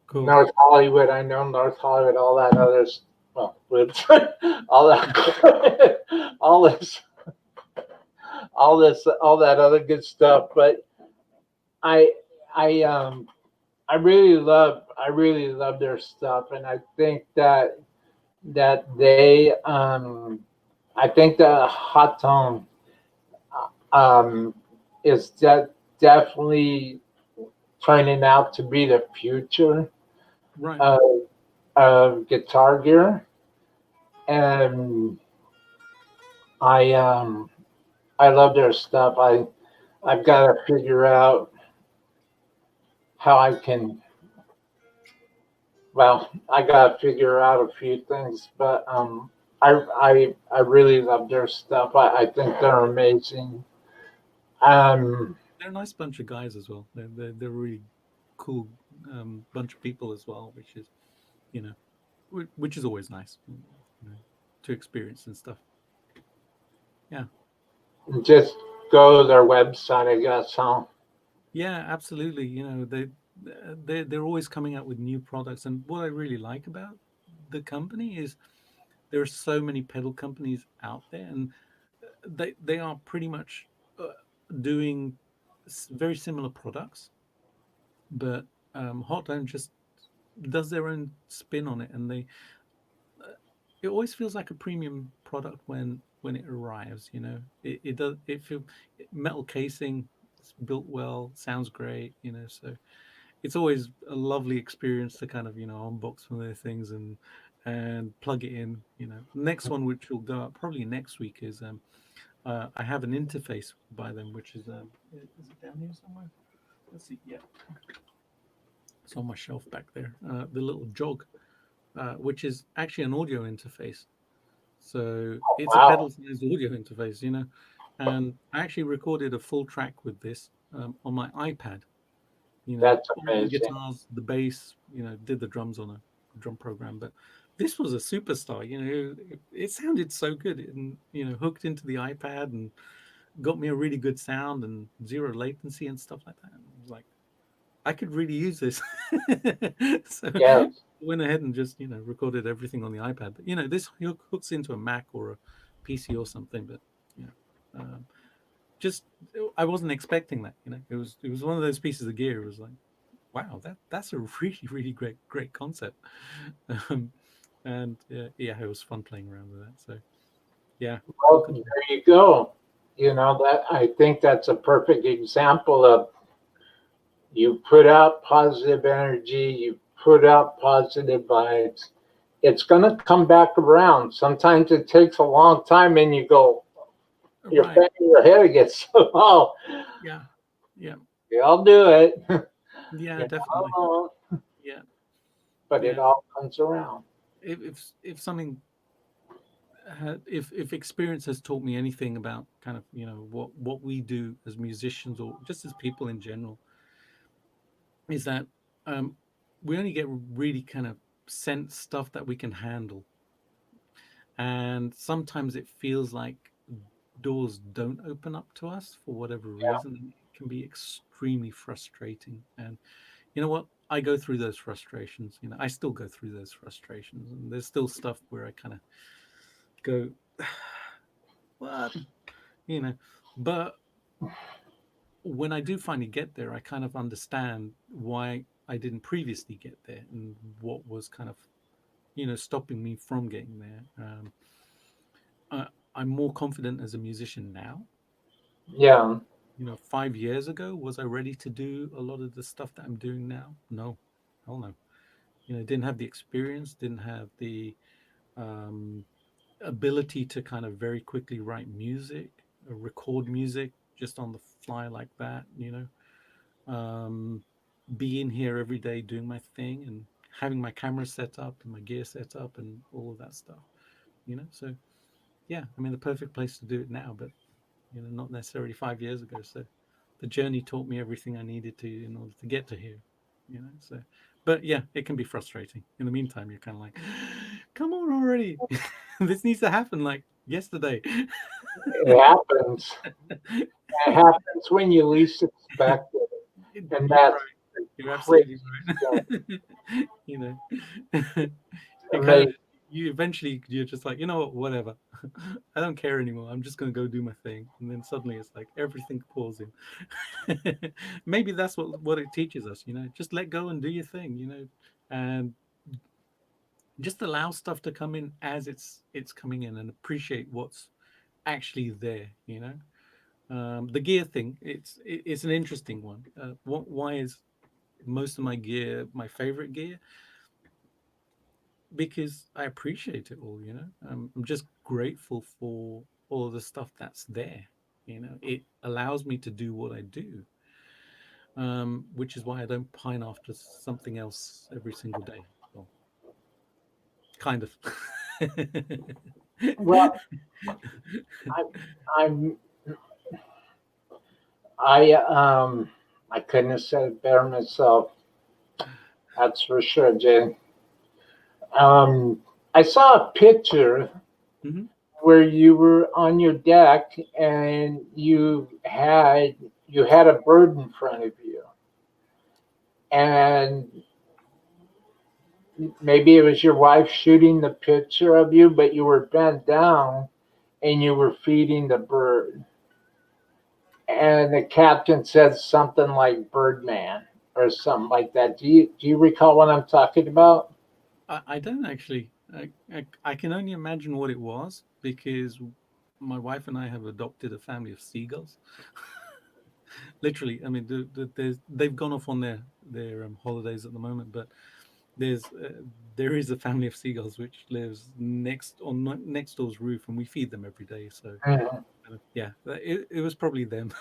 cool. North Hollywood. I know North Hollywood, all that others. Well, all that, all this, all that other good stuff. But I, I, I really love their stuff, and I think the hot tone um, is definitely turning out to be the future Right. of, of guitar gear, and I um, I love their stuff. I've got to figure out how I can. Well, I got to figure out a few things, but I really love their stuff. I think they're amazing. Um, They're a nice bunch of guys as well. They're really cool bunch of people as well, which is you know which is always nice, to experience and stuff. Yeah. just go to their website, I guess. Huh? Yeah, absolutely. They're always coming out with new products, and what I really like about the company is there are so many pedal companies out there, and they are pretty much uh, doing very similar products, but Hot Dome just does their own spin on it, and uh, it always feels like a premium product when it arrives. It does it feel metal casing. It's built well, sounds great. So it's always a lovely experience to kind of unbox one of their things and plug it in. Next one, which will go out probably next week, is I have an interface by them, which is it down here somewhere? Let's see. Yeah, it's on my shelf back there. The little jog, which is actually an audio interface. So it's a Wow, pedal sized audio interface, and I actually recorded a full track with this on my iPad. that's All the amazing. guitars, the bass, did the drums on a drum program. But this was a superstar. It sounded so good, and hooked into the iPad and got me a really good sound and zero latency and stuff like that. And I was like, I could really use this. So Yes, went ahead and just recorded everything on the iPad. But this hooks into a Mac or a PC or something. But you know, just I wasn't expecting that. It was one of those pieces of gear. It was like, wow, that's a really great concept. Um, and yeah, it was fun playing around with that. So yeah, cool well, there company. you go. That I think that's a perfect example of You put out positive energy, you put out positive vibes. It's going to come back around. Sometimes it takes a long time and you go, you're Right. banging your head against the wall. Yeah. Yeah. Yeah, I'll do it. Yeah, You definitely. know, Yeah. but it Yeah. all comes around. If something if experience has taught me anything about kind of, what we do as musicians or just as people in general, is that um we only get really kind of sent stuff that we can handle, and sometimes it feels like doors don't open up to us for whatever reason. It can be extremely frustrating, and you know what, I go through those frustrations. I still go through those frustrations, and there's still stuff where I kind of go, what, you know but when I do finally get there, I kind of understand why I didn't previously get there and what was kind of, stopping me from getting there. I, I'm more confident as a musician now. Yeah. 5 years ago, was I ready to do a lot of the stuff that I'm doing now? No, hell no. Didn't have the experience, didn't have the um, ability to kind of very quickly write music, record music just on the fly like that. Be in here every day doing my thing and having my camera set up and my gear set up and all of that stuff. So yeah, I mean, the perfect place to do it now, but not necessarily 5 years ago. So the journey taught me everything I needed to in order to get to here. So but yeah, it can be frustrating. In the meantime, you're kind of like, come on already. This needs to happen like yesterday. It happens. It happens when you least expect it. And You're that's right. You're crazy absolutely stuff. right. you know, it kind of, Amazing. you eventually, you're just like, you know what, whatever. I don't care anymore. I'm just gonna go do my thing, and then suddenly it's like everything pours in. Maybe that's what it teaches us. Just let go and do your thing. And just allow stuff to come in as it's coming in, and appreciate what's actually there. The gear thing, it's an interesting one. Why is most of my gear my favorite gear? Because I appreciate it all. I'm just grateful for all of the stuff that's there. It allows me to do what I do, which is why I don't pine after something else every single day. Well, kind of. Well, I, I'm, I couldn't have said it better myself. That's for sure, Jay. Um, I saw a picture Mhm. where you were on your deck and you had a bird in front of you, and maybe it was your wife shooting the picture of you, but you were bent down and you were feeding the bird. And the captain said something like "Birdman" or something like that. Do you recall what I'm talking about? I don't actually. I can only imagine what it was because my wife and I have adopted a family of seagulls. Literally, I mean, they've gone off on their holidays at the moment, but there's there is a family of seagulls which lives next door's roof, and we feed them every day. So Mhm. yeah, it was probably them.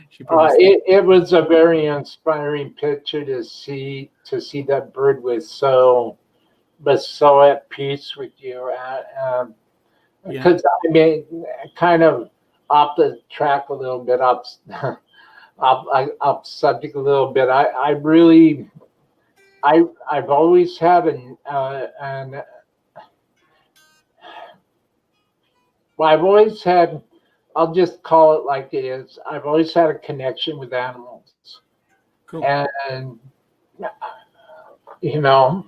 She probably said, It was a very inspiring picture to see that bird was so at peace with you. yeah, Because I mean, kind of off the track a little bit, off subject a little bit. I really I've always had an well, I've always had. I'll just call it like it is. I've always had a connection with animals, cool, and you know,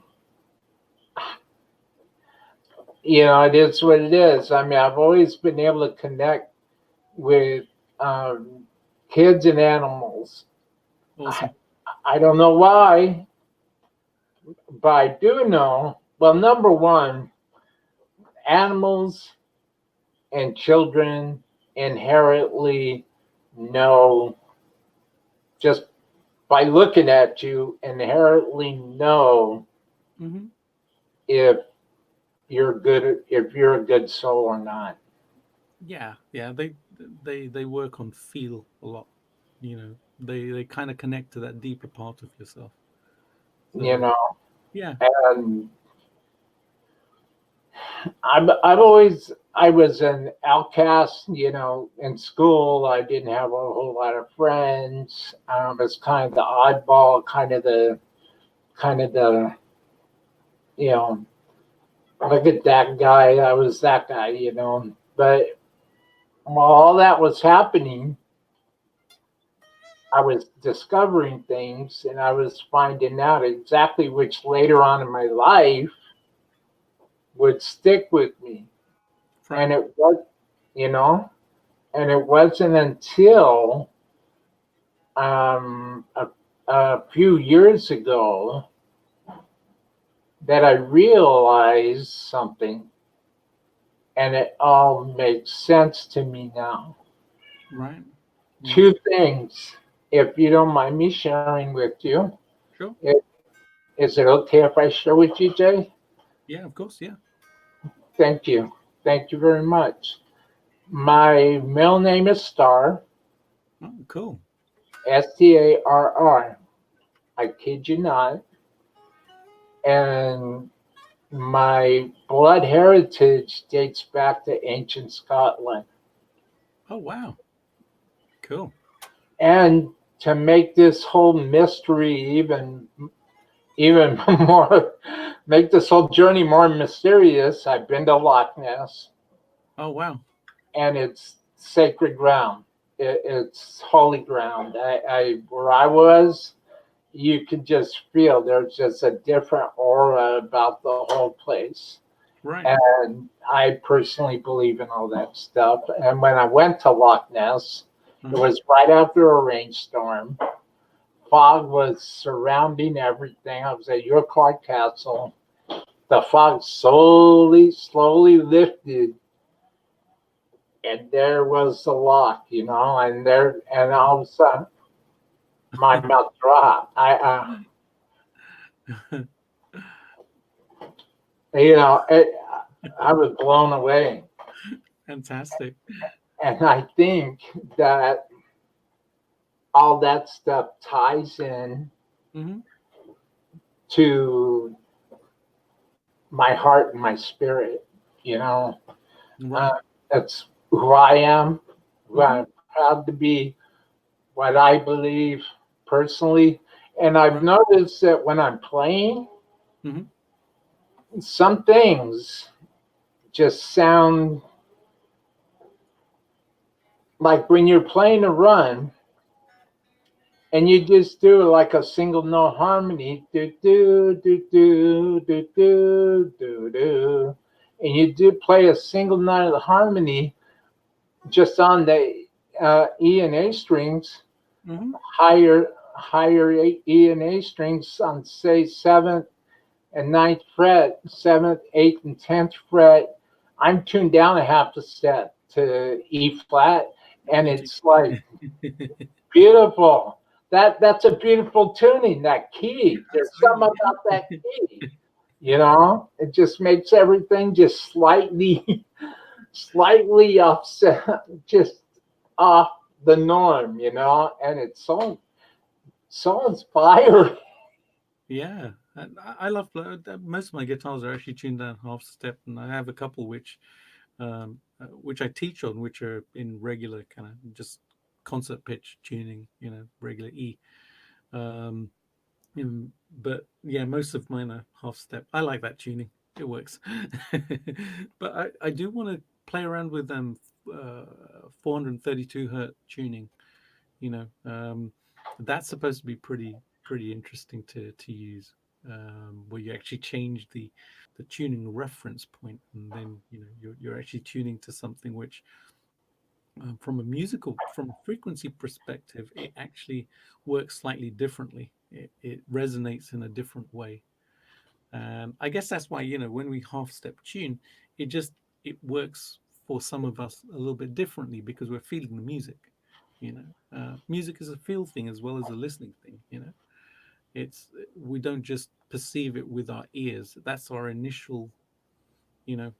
it is what it is. I mean, I've always been able to connect with um, kids and animals. I, awesome, I don't know why, but I do know. Well, number one, animals and children inherently know just by looking at you, inherently know Hmm. if if you're a good soul or not. Yeah, yeah. They work on feel a lot. They kind of connect to that deeper part of yourself. You So know, yeah, and I've always I was an outcast. You know, in school I didn't have a whole lot of friends. I was kind of the oddball, kind of the you know, look at that guy. I was that guy. You know, but while all that was happening, I was discovering things and I was finding out exactly which later on in my life would stick with me. And right, it was, you know, and it wasn't until a few years ago that I realized something and it all makes sense to me now. right, right. Two things, if you don't mind me sharing with you. Sure. It, is it okay if I share with you, Jay? Yeah, of course. Yeah. Thank you. Thank you very much. My middle name is Star, Oh, cool. Starr. I kid you not. And my blood heritage dates back to ancient Scotland. Oh, wow. Cool. And to make this whole mystery even more, make this whole journey more mysterious, I've been to Loch Ness, Oh, wow. and it's sacred ground. It's holy ground. Where I was, you could just feel there's just a different aura about the whole place. Right. And I personally believe in all that stuff. And when I went to Loch Ness, it Uh-huh. was right after a rainstorm. Fog was surrounding everything. I was at York Clark Castle. The fog slowly lifted, and there was the loch, and all of a sudden my mouth dropped. You know, it, I was blown away. Fantastic. And I think that all that stuff ties in Hmm. to my heart and my spirit. You know, uh, Right. that's who I am, who Hmm. I'm proud to be, what I believe personally. And I've Right. noticed that when I'm playing, Hmm. some things just sound like when you're playing a run and you just do like a single note harmony, do do do do do do do do, and you do play a single note of the harmony just on the E and A strings, Hmm. higher E and A strings on say seventh and ninth fret, seventh, eighth, and 10th fret. I'm tuned down a half a step to E flat, and Did you? it's like beautiful. That's a beautiful tuning. That key. There's something Absolutely. about that key. You know, it just makes everything just slightly upset, just off the norm. You know, and it's so inspiring. Yeah, and I love most of my guitars are actually tuned down half step, and I have a couple which I teach on, which are in regular kind of just concert pitch tuning, regular E. Um, but yeah, most of mine are half step. I like that tuning; it works. But I do want to play around with 432 hertz tuning. You know, that's supposed to be pretty interesting to use, where you actually change the tuning reference point, and then you're actually tuning to something which, from a frequency perspective, it actually works slightly differently. It resonates in a different way. I guess that's why, when we half step tune, it just it works for some of us a little bit differently because we're feeling the music. Music is a feel thing as well as a listening thing. We don't just perceive it with our ears. That's our initial, you know,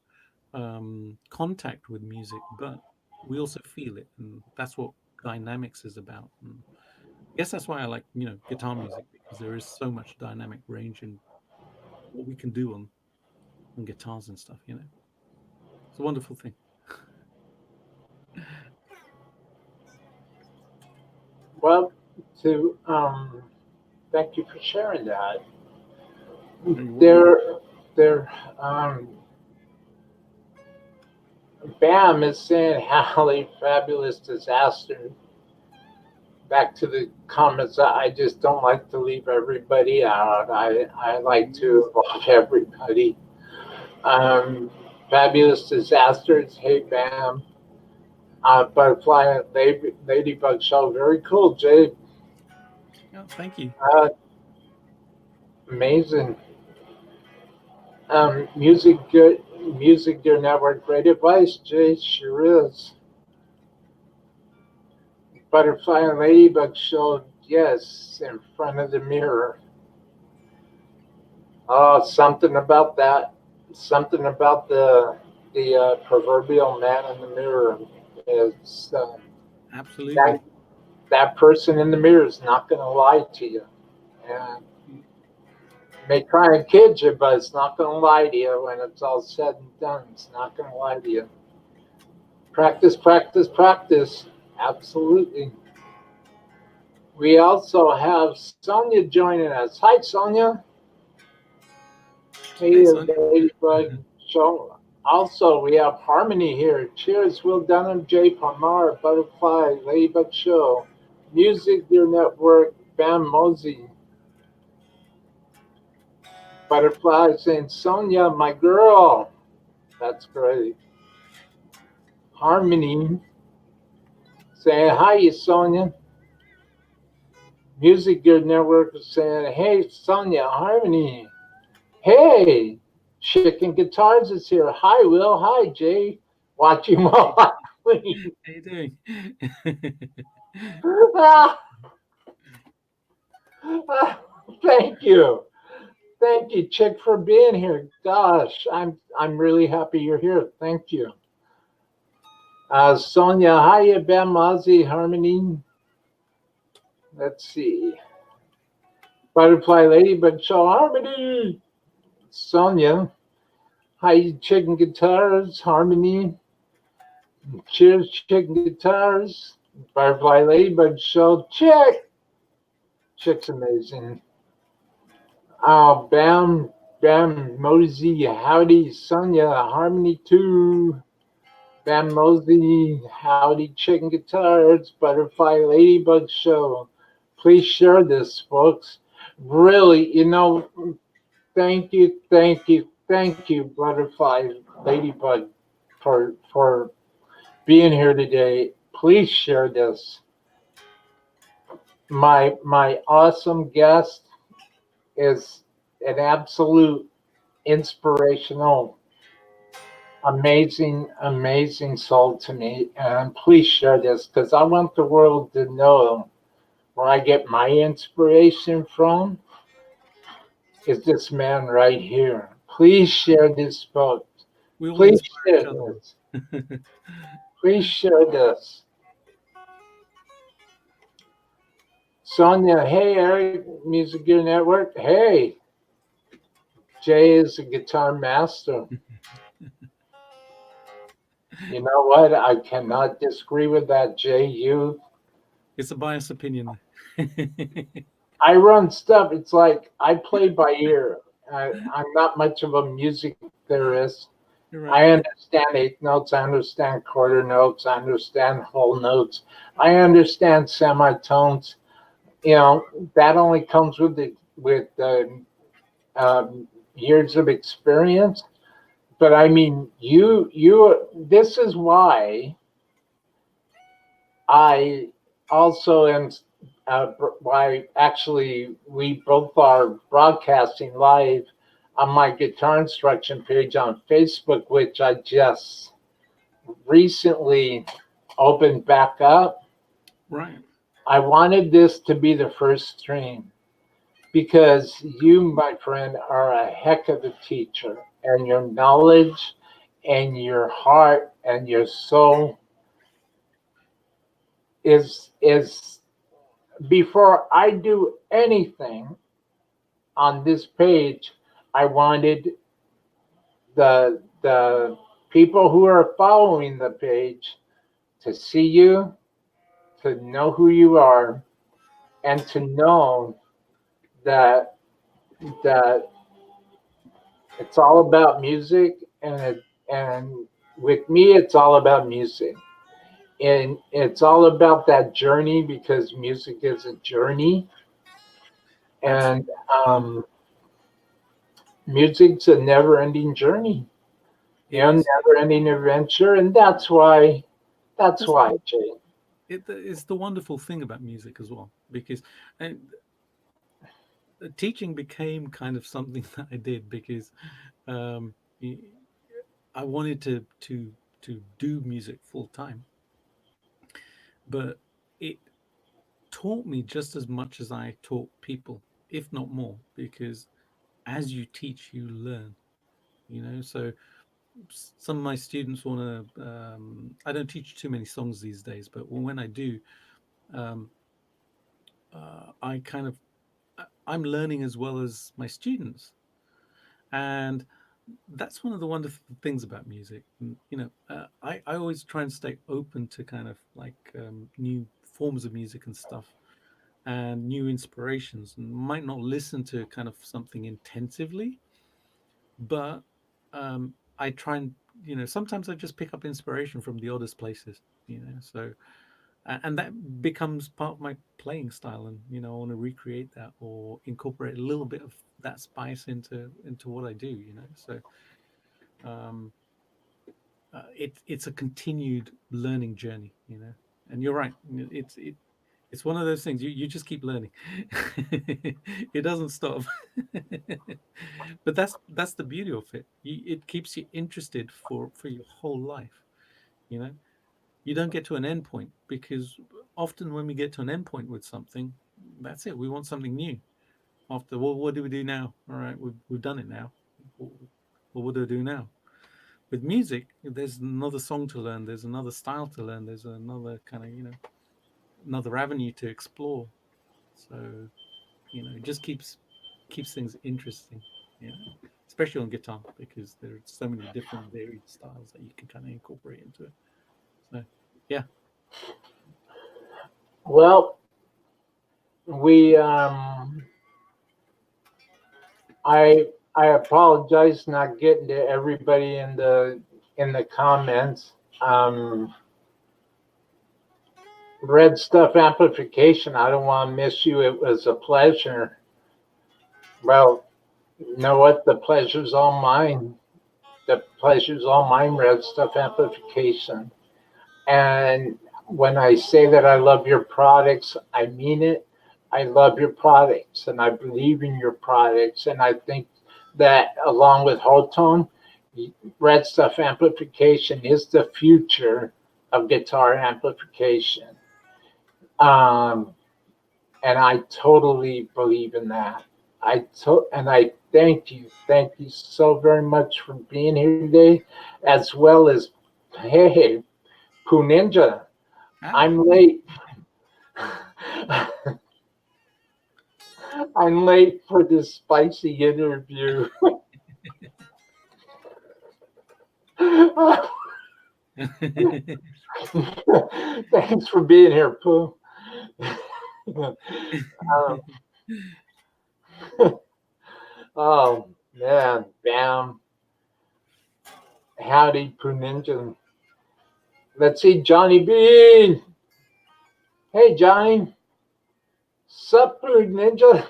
contact with music, but we also feel it, and that's what dynamics is about. And I guess that's why I like, guitar music, because there is so much dynamic range in what we can do on guitars and stuff. It's a wonderful thing. Well, to thank you for sharing that. You're welcome. There, Bam is saying, Hallie, fabulous disaster. Back to the comments, I just don't like to leave everybody out. I like to involve everybody. Um, Fabulous disasters, hey Bam. Butterfly and Ladybug show, very cool, Jay. Yeah, thank you. Uh, Amazing. Music good, music Gear Network, great advice, Jay. Sure is. Butterfly and Ladybug show, yes, in front of the mirror. Oh, something about that. Something about the proverbial man in the mirror is that Absolutely. that person in the mirror is not going to lie to you, and may try and kid you, but it's not going to lie to you when it's all said and done. It's not going to lie to you. Practice, practice, practice. Absolutely. We also have Sonia joining us. Hi, Sonia. Hey, Hey, Sonia. Ladybug. So, also, we have Harmony here. Cheers, Will Dunham, Jay Parmar, Butterfly, Ladybug Show, Music Your Network, Bam Mosey, Butterfly saying, Sonia, my girl. That's great. Harmony saying, hi, Sonia. Music Your Network is saying, hey, Sonia, Harmony. Hey, Chicken Guitars is here. Hi, Will. Hi, Jay. Watching while Hey, I clean. how you doing? Thank you. Thank you, Chick, for being here. Gosh, I'm really happy you're here. Thank you. Sonia, hiya, Ben, Mozzie, Harmony. Let's see. Butterfly Ladybug Show, Harmony. Sonia, hi, Chicken Guitars, Harmony. Cheers, Chicken Guitars. Butterfly Ladybug Show, Chick. Chick's amazing. Bam, Bam, Mosey, howdy, Sonia, Harmony 2, Bam Mosey, howdy, Chicken Guitars, Butterfly Ladybug Show. Please share this, folks. Really, thank you, thank you, thank you, Butterfly Ladybug, for being here today. Please share this. My awesome guest is an absolute inspirational, amazing, amazing soul to me. And please share this because I want the world to know where I get my inspiration from is this man right here. Please share this, folks. We all Please inspire each share other. this. Please share this. Sonia, hey, Eric, Music Gear Network. Hey, Jay is a guitar master. You know what? I cannot disagree with that, Jay. It's a biased opinion. I run stuff. It's like I play by ear. I'm not much of a music theorist. You're I right. understand eighth notes. I understand quarter notes. I understand whole notes. I understand semitones. That only comes with years of experience. But I mean, you. This is I also am why actually we both are broadcasting live on my guitar instruction page on Facebook, which I just recently opened back up. Right. I wanted this to be the first stream. because you, my friend, are a heck of a teacher, and your knowledge and your heart and your soul is before I do anything on this page, I wanted the people who are following the page to see you, to know who you are, and to know that that it's all about music, and with me it's all about music, and it's all about that journey because music is a journey, and Absolutely. um, music's a never-ending journey, It is. never-ending adventure, and that's That's why, Jay. it's the wonderful thing about music as well, because and teaching became kind of something that I did because um, y- I wanted to do music full time, but it taught me just as much as I taught people, if not more, because as you teach, you learn. So some of my students want to. I don't teach too many songs these days, but when I do, um, I kind of I'm learning as well as my students, and that's one of the wonderful things about music. I always try and stay open to kind of like new forms of music and stuff and new inspirations, and might not listen to kind of something intensively, but I try and sometimes I just pick up inspiration from the oddest places. So and that becomes part of my playing style, and I want to recreate that or incorporate a little bit of that spice into what I do. So um, it's a continued learning journey. And you're right, it's one of those things you just keep learning. It doesn't stop. But that's the beauty of it. It keeps you interested for your whole life. you know you don't get to an end point, because often when we get to an end point with something, that's it. We want something new. After, well, what do we do now? All right, we've done it now. Well, what do I do now? With music, there's another song to learn. There's another style to learn. There's another kind of another avenue to explore. So it just keeps things interesting. You know, Especially on guitar, because there are so many different varied styles that you can kind of incorporate into it. So yeah. Well, we I apologize not getting to everybody in the comments. Um, Red Stuff Amplification, I don't want to miss you. It was a pleasure. Well, you know what? The pleasure's all mine. The pleasure's all mine, Red Stuff Amplification. And when I say that I love your products, I mean it. I love your products and I believe in your products. And I think that along with whole tone, red stuff amplification is the future of guitar amplification. Um, and I totally believe in that. And I thank you so very much for being here today, as well as hey, Poo Ninja. Ah. I'm late. I'm late for this spicy interview. Thanks for being here, Pooh. um, oh man, bam, howdy, Pooh Ninja. Let's see, Johnny Bean. Hey, Johnny. Sup, Pooh Ninja.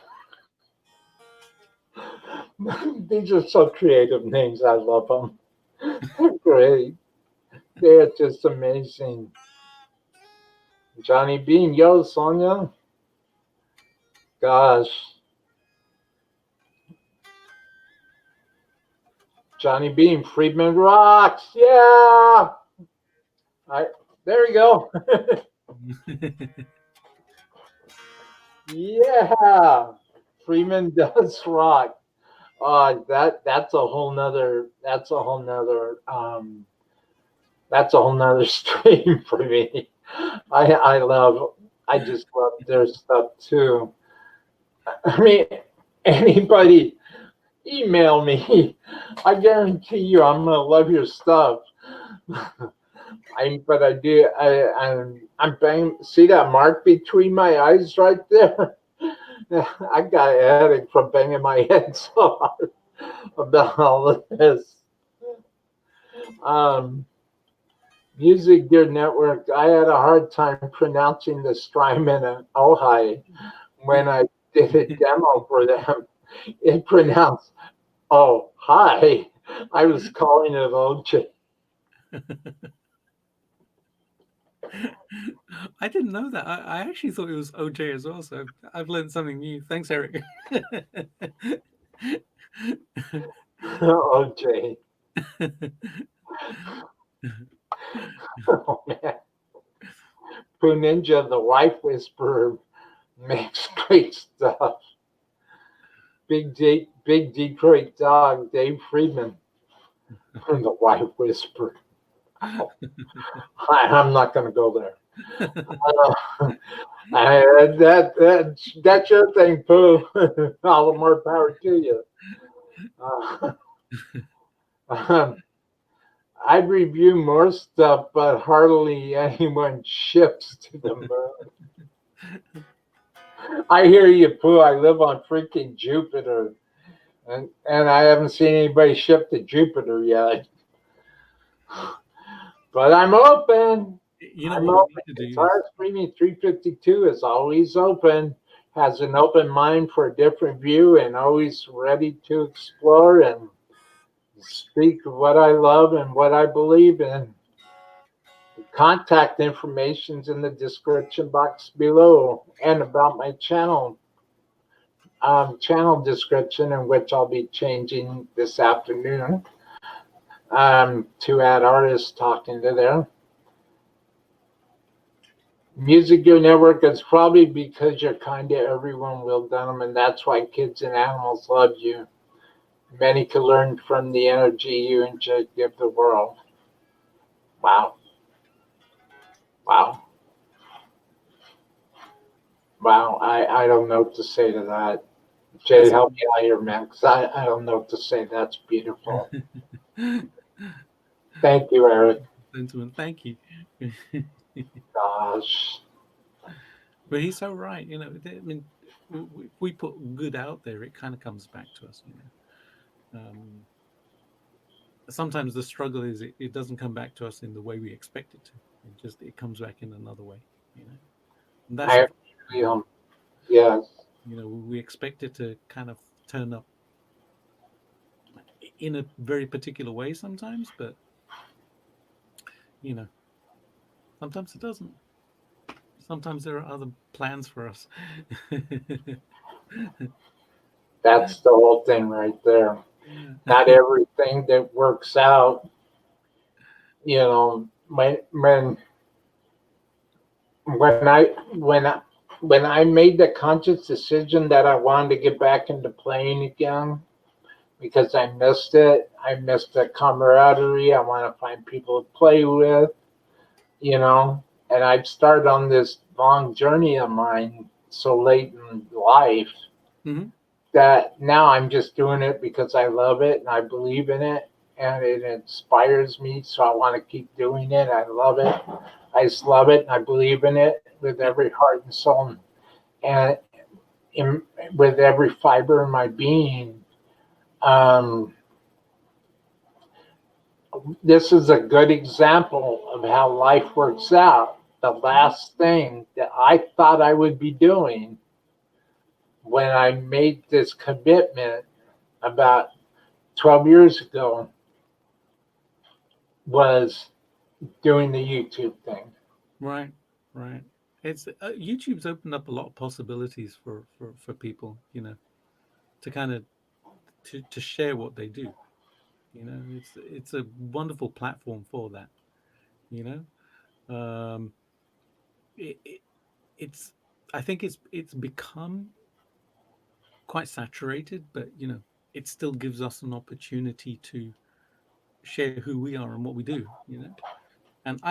These are so creative names. I love them. They're great. They're just amazing. Johnny Bean, yo, Sonia. Gosh, Johnny Bean, Friedman rocks. Yeah. I, there you go. Yeah. Freeman does rock. That's a whole nother that's a whole nother stream for me. I just love their stuff too. I mean, anybody email me. I guarantee you I'm gonna love your stuff. But I do I'm bang see that mark between my eyes right there? I got a headache from banging my head so hard about all of this. Um, Music Gear Network, I had a hard time pronouncing the Strymon and Ojai when I did a demo for them. It pronounced, oh, hi. I was calling it OJ. I didn't know that. I actually thought it was OJ as well. So I've learned something new. Thanks, Eric. OJ. Oh, man. Pooh Ninja, the wife whisperer, makes great stuff. Big Detroit dog, Dave Friedman, the wife whisperer. Oh, I'm not going to go there. That's your thing, Pooh. All the more power to you. Uh, I review more stuff, but hardly anyone ships to the moon. I hear you, Pooh. I live on freaking Jupiter, and I haven't seen anybody ship to Jupiter yet. But I'm open. You know I'm what we open. need to do is Guitar Streaming 352 is always open, has an open mind for a different view, and always ready to explore and speak of what I love and what I believe in. Contact information's in the description box below and about my channel description, in which I'll be changing this afternoon to add artists talking to there. Music Gear Network is probably because you're kind to everyone, Will Dunham, and that's why kids and animals love you. Many can learn from the energy you and Jake give the world. Wow. Wow. Wow. I don't know what to say to that. Jay, that's help me out here, man, because I don't know what to say. That's beautiful. Thank you, Eric. sentiment. Thank you. Gosh. But he's so right. I mean, if we put good out there, it kind of comes back to us. Sometimes the struggle is it doesn't come back to us in the way we expect it to. It comes back in another way. You know, and that's the I problem. feel, yes. We expect it to kind of turn up in a very particular way sometimes, but you know, sometimes it doesn't. Sometimes there are other plans for us. That's the whole thing right there. Yeah. Not everything that works out, when I when I when I made the conscious decision that I wanted to get back into playing again because I missed it. I missed the camaraderie. I want to find people to play with, and I've started on this long journey of mine so late in life Hmm. that now I'm just doing it because I love it and I believe in it and it inspires me. So I want to keep doing it. I love it. I just love it and I believe in it with Yeah. every heart and soul and in, with every fiber in my being. Um, this is a good example of how life works out. The last thing that I thought I would be doing when I made this commitment about 12 years ago was doing the YouTube thing. Right. Right. It's YouTube's opened up a lot of possibilities for people. To kind of to share what they do. It's a wonderful platform for that. You um, it, it, it's I think it's become quite saturated, but it still gives us an opportunity to share who we are and what we do. And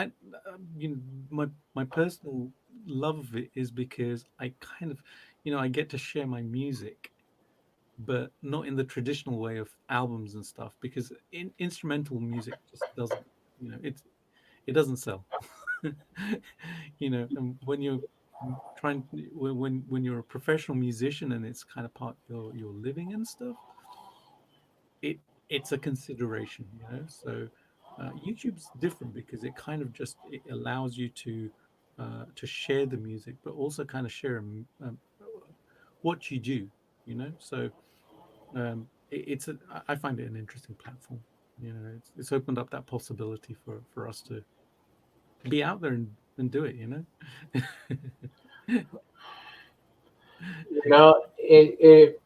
you know, my personal love of it is because I kind of, I get to share my music, but not in the traditional way of albums and stuff, because instrumental music just doesn't, it doesn't sell. And when you're trying, when you're a professional musician and it's kind of part of your living and stuff, it it's a consideration. So YouTube's different because it kind of just it allows you to share the music, but also kind of share what you do. So it's I find it an interesting platform. It's opened up that possibility for us to be out there and do it. It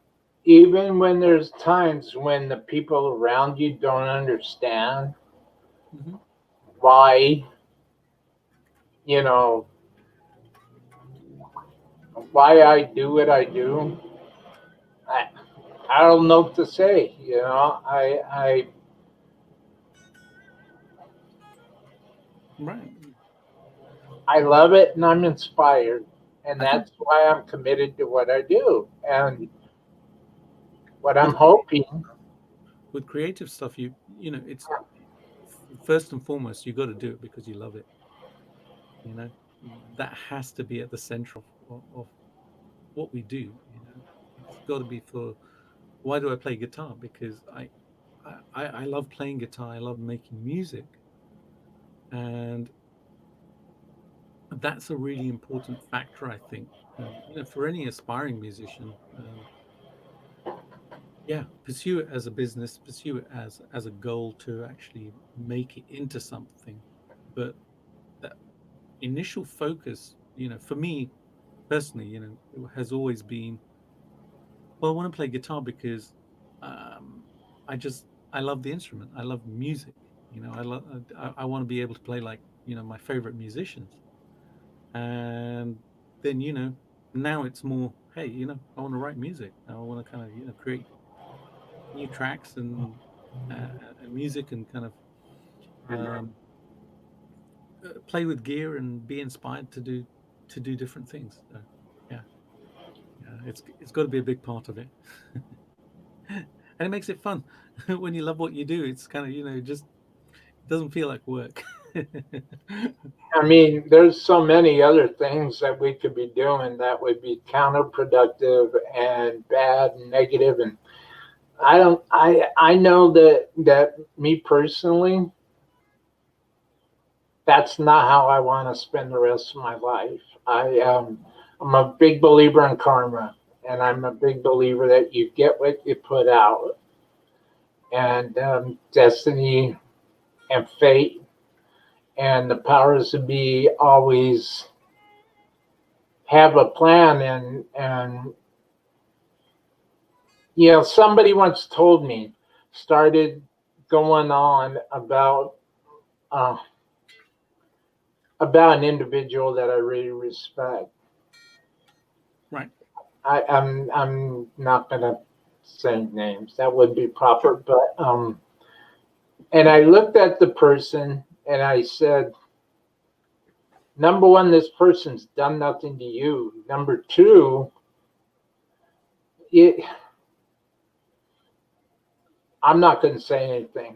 even when there's times when the people around you don't understand Hmm. why, you know, why I do what I do, I, I don't know what to say. Right. I love it and I'm inspired, and I think that's why I'm committed to what I do. And what I'm with hoping, with creative stuff, it's first and foremost you got to do it because you love it. You know that has to be at the center of what we do. It's got to be for why do I play guitar? Because I love playing guitar. I love making music, and that's a really important factor, I think. For any aspiring musician, yeah, pursue it as a business, pursue it as a goal to actually make it into something. But that initial focus, for me personally, it has always been, well, I want to play guitar because um, I just I love the instrument. I love music. I want to be able to play like my favorite musicians. And then now it's more, hey, I want to write music. I want to kind of create new tracks uh, and music and kind of um, play with gear and be inspired to do different things. So, yeah, yeah, it's got to be a big part of it. And it makes it fun when you love what you do. It's kind of just it doesn't feel like work. I mean, there's so many other things that we could be doing that would be counterproductive and bad and negative. And I know that me personally, that's not how I want to spend the rest of my life. I'm a big believer in karma, and I'm a big believer that you get what you put out, and destiny and fate and the powers to be always have a plan. And somebody once told me, started going on uh, about an individual that I really respect. Right. I'm not gonna say names. That would be proper, Sure. but and I looked at the person and I said, number one, this person's done nothing to you. Number two, it, I'm not going to say anything,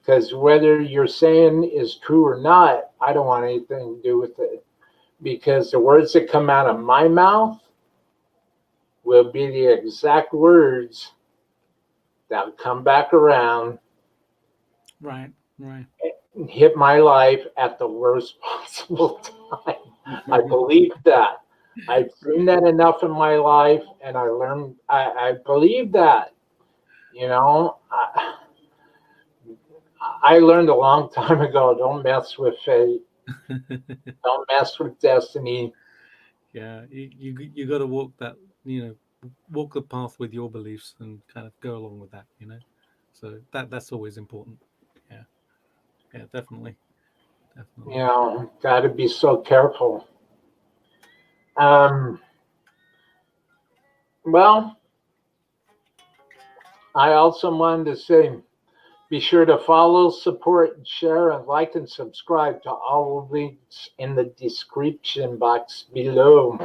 because whether you're saying is true or not, I don't want anything to do with it. Because the words that come out of my mouth will be the exact words that will come back around Right. Right. and hit my life at the worst possible time. I believe that. I've seen Right. that enough in my life, and I believe that. You know, I learned a long time ago, don't mess with fate, don't mess with destiny. Yeah, you got to walk that, walk the path with your beliefs and kind of go along with that. So that's always important. Yeah, yeah, definitely, definitely. Got to be so careful. Um, well, I also wanted to say, be sure to follow, support, and share, and like and subscribe to all the links in the description box below.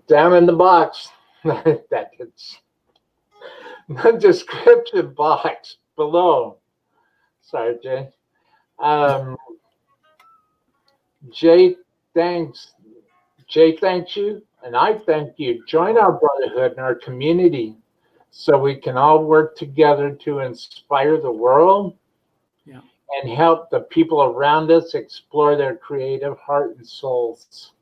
Down in the box, that is the description box below. Sorry, Jay. Um, Jay, thanks. Jay, thanks you, and I thank you. Join our brotherhood and our community so we can all work together to inspire the world Yeah, and help the people around us explore their creative heart and souls.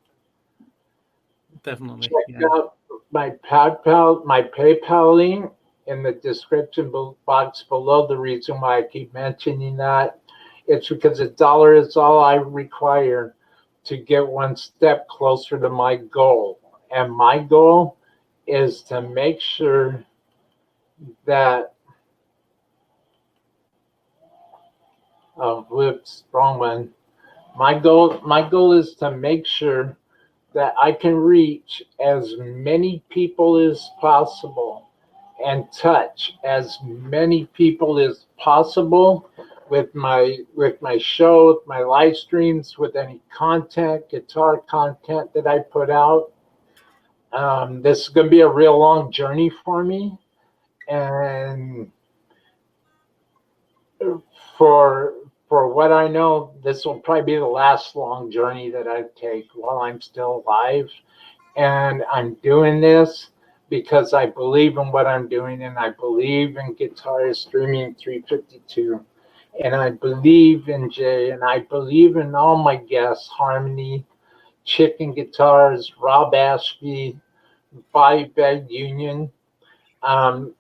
definitely. Check Yeah, out my PayPal link in the description box below. The reason why I keep mentioning that, it's because $1 is all I require to get one step closer to my goal. And my goal is to make sure that, oh, whoops, wrong one. My goal is to make sure that I can reach as many people as possible and touch as many people as possible with my show, with my live streams, with any content, guitar content that I put out. This is going to be a real long journey for me, and for for what I know, this will probably be the last long journey that I take while I'm still alive. And I'm doing this because I believe in what I'm doing, and I believe in Guitarist Streaming 352. And I believe in Jay, and I believe in all my guests, Harmony, Chicken Guitars, Rob Ashby, Body Bag Union, um,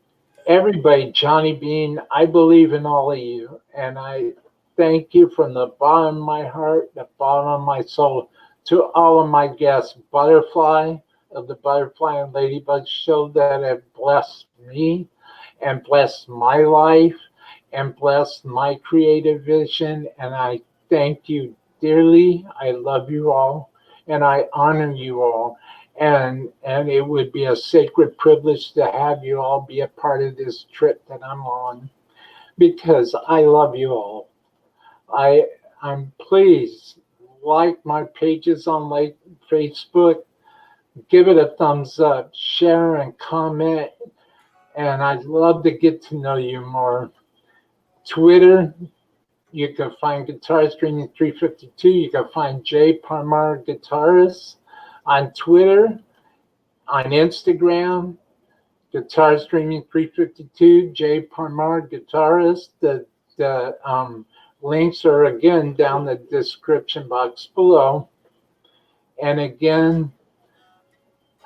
everybody, Johnny Bean. I believe in all of you, and I thank you from the bottom of my heart, the bottom of my soul, to all of my guests, Butterfly of the Butterfly and Ladybug Show, that have blessed me and blessed my life and blessed my creative vision. And I thank you dearly. I love you all, and I honor you all. And it would be a sacred privilege to have you all be a part of this trip that I'm on, because I love you all. I I'm pleased, like my pages on like Facebook, give it a thumbs up, share and comment, and I'd love to get to know you more. Twitter, you can find Guitar Streaming 352. You can find J Parmar Guitarist on Twitter, on Instagram, Guitar Streaming 352, J Parmar Guitarist. The links are again down the description box below. And again,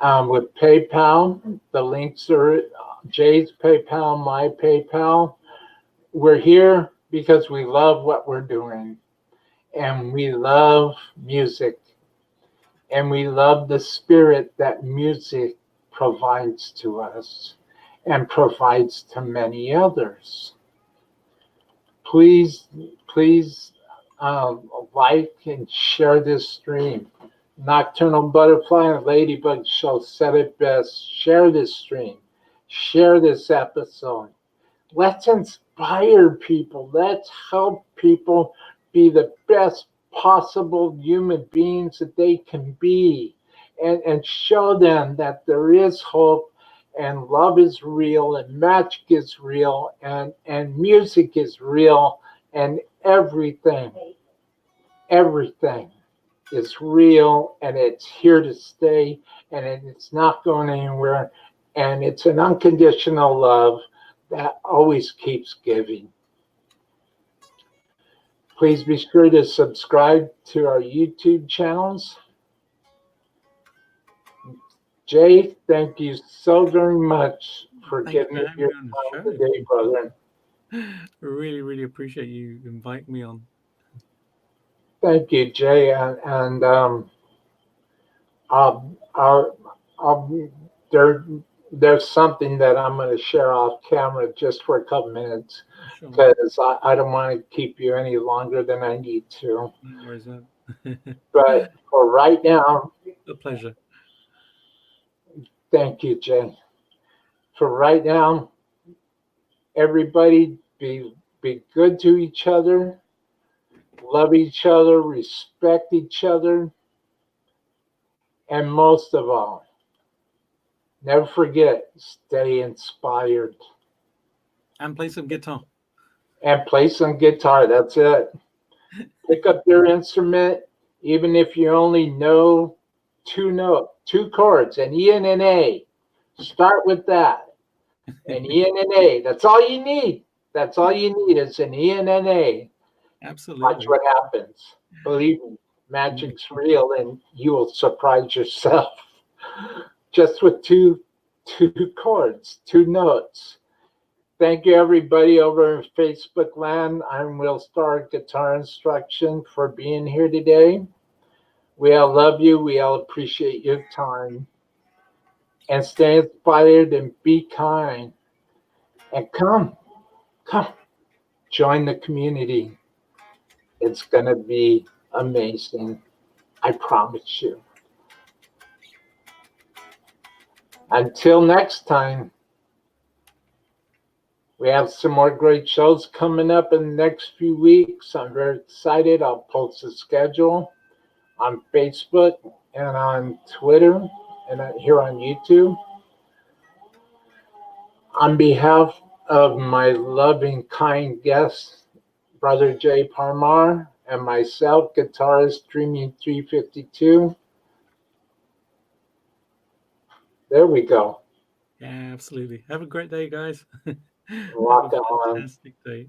with PayPal, the links are Jay's PayPal, my PayPal. We're here because we love what we're doing, and we love music, and we love the spirit that music provides to us and provides to many others. Please, please like and share this stream. Nocturnal Butterfly and Ladybug Show said it best. Share this stream. Share this episode. Let's inspire people. Let's help people be the best possible human beings that they can be, and show them that there is hope, and love is real, and magic is real, and music is real, and everything is real, and it's here to stay, and it's not going anywhere, and it's an unconditional love that always keeps giving. Please be sure to subscribe to our YouTube channels. Jay, thank you so very much for thank you giving for me having your me on the time show. today, brother. Really, really appreciate you inviting me on. Thank you, Jay, and I'll, I'll, I'll, there, there's something that I'm going to share off camera just for a couple minutes, Sure, because I don't want to keep you any longer than I need to. no worries, man. But for right now, A pleasure. thank you, Jay. For right now, everybody be good to each other, love each other, respect each other, and most of all, never forget, stay inspired And play some guitar. and play some guitar. That's it. Pick up your instrument, even if you only know two chords, an E and an A. Start with that. An E and an A. That's all you need. That's all you need is an E and an A. Watch Absolutely. what happens. Believe me, magic's real, and you will surprise yourself just with two chords, two notes. Thank you, everybody over in Facebook land. I'm Will Star Guitar Instruction for being here today. We all love you. We all appreciate your time. And stay inspired and be kind. And come, join the community. It's going to be amazing. I promise you. Until next time, we have some more great shows coming up in the next few weeks. I'm very excited. I'll post the schedule on Facebook and on Twitter and here on YouTube. On behalf of my loving, kind guest, Brother Jay Parmar, and myself, guitarist Dreaming 352, there we go. Yeah, absolutely. Have a great day, guys. Have a Rock on. fantastic day.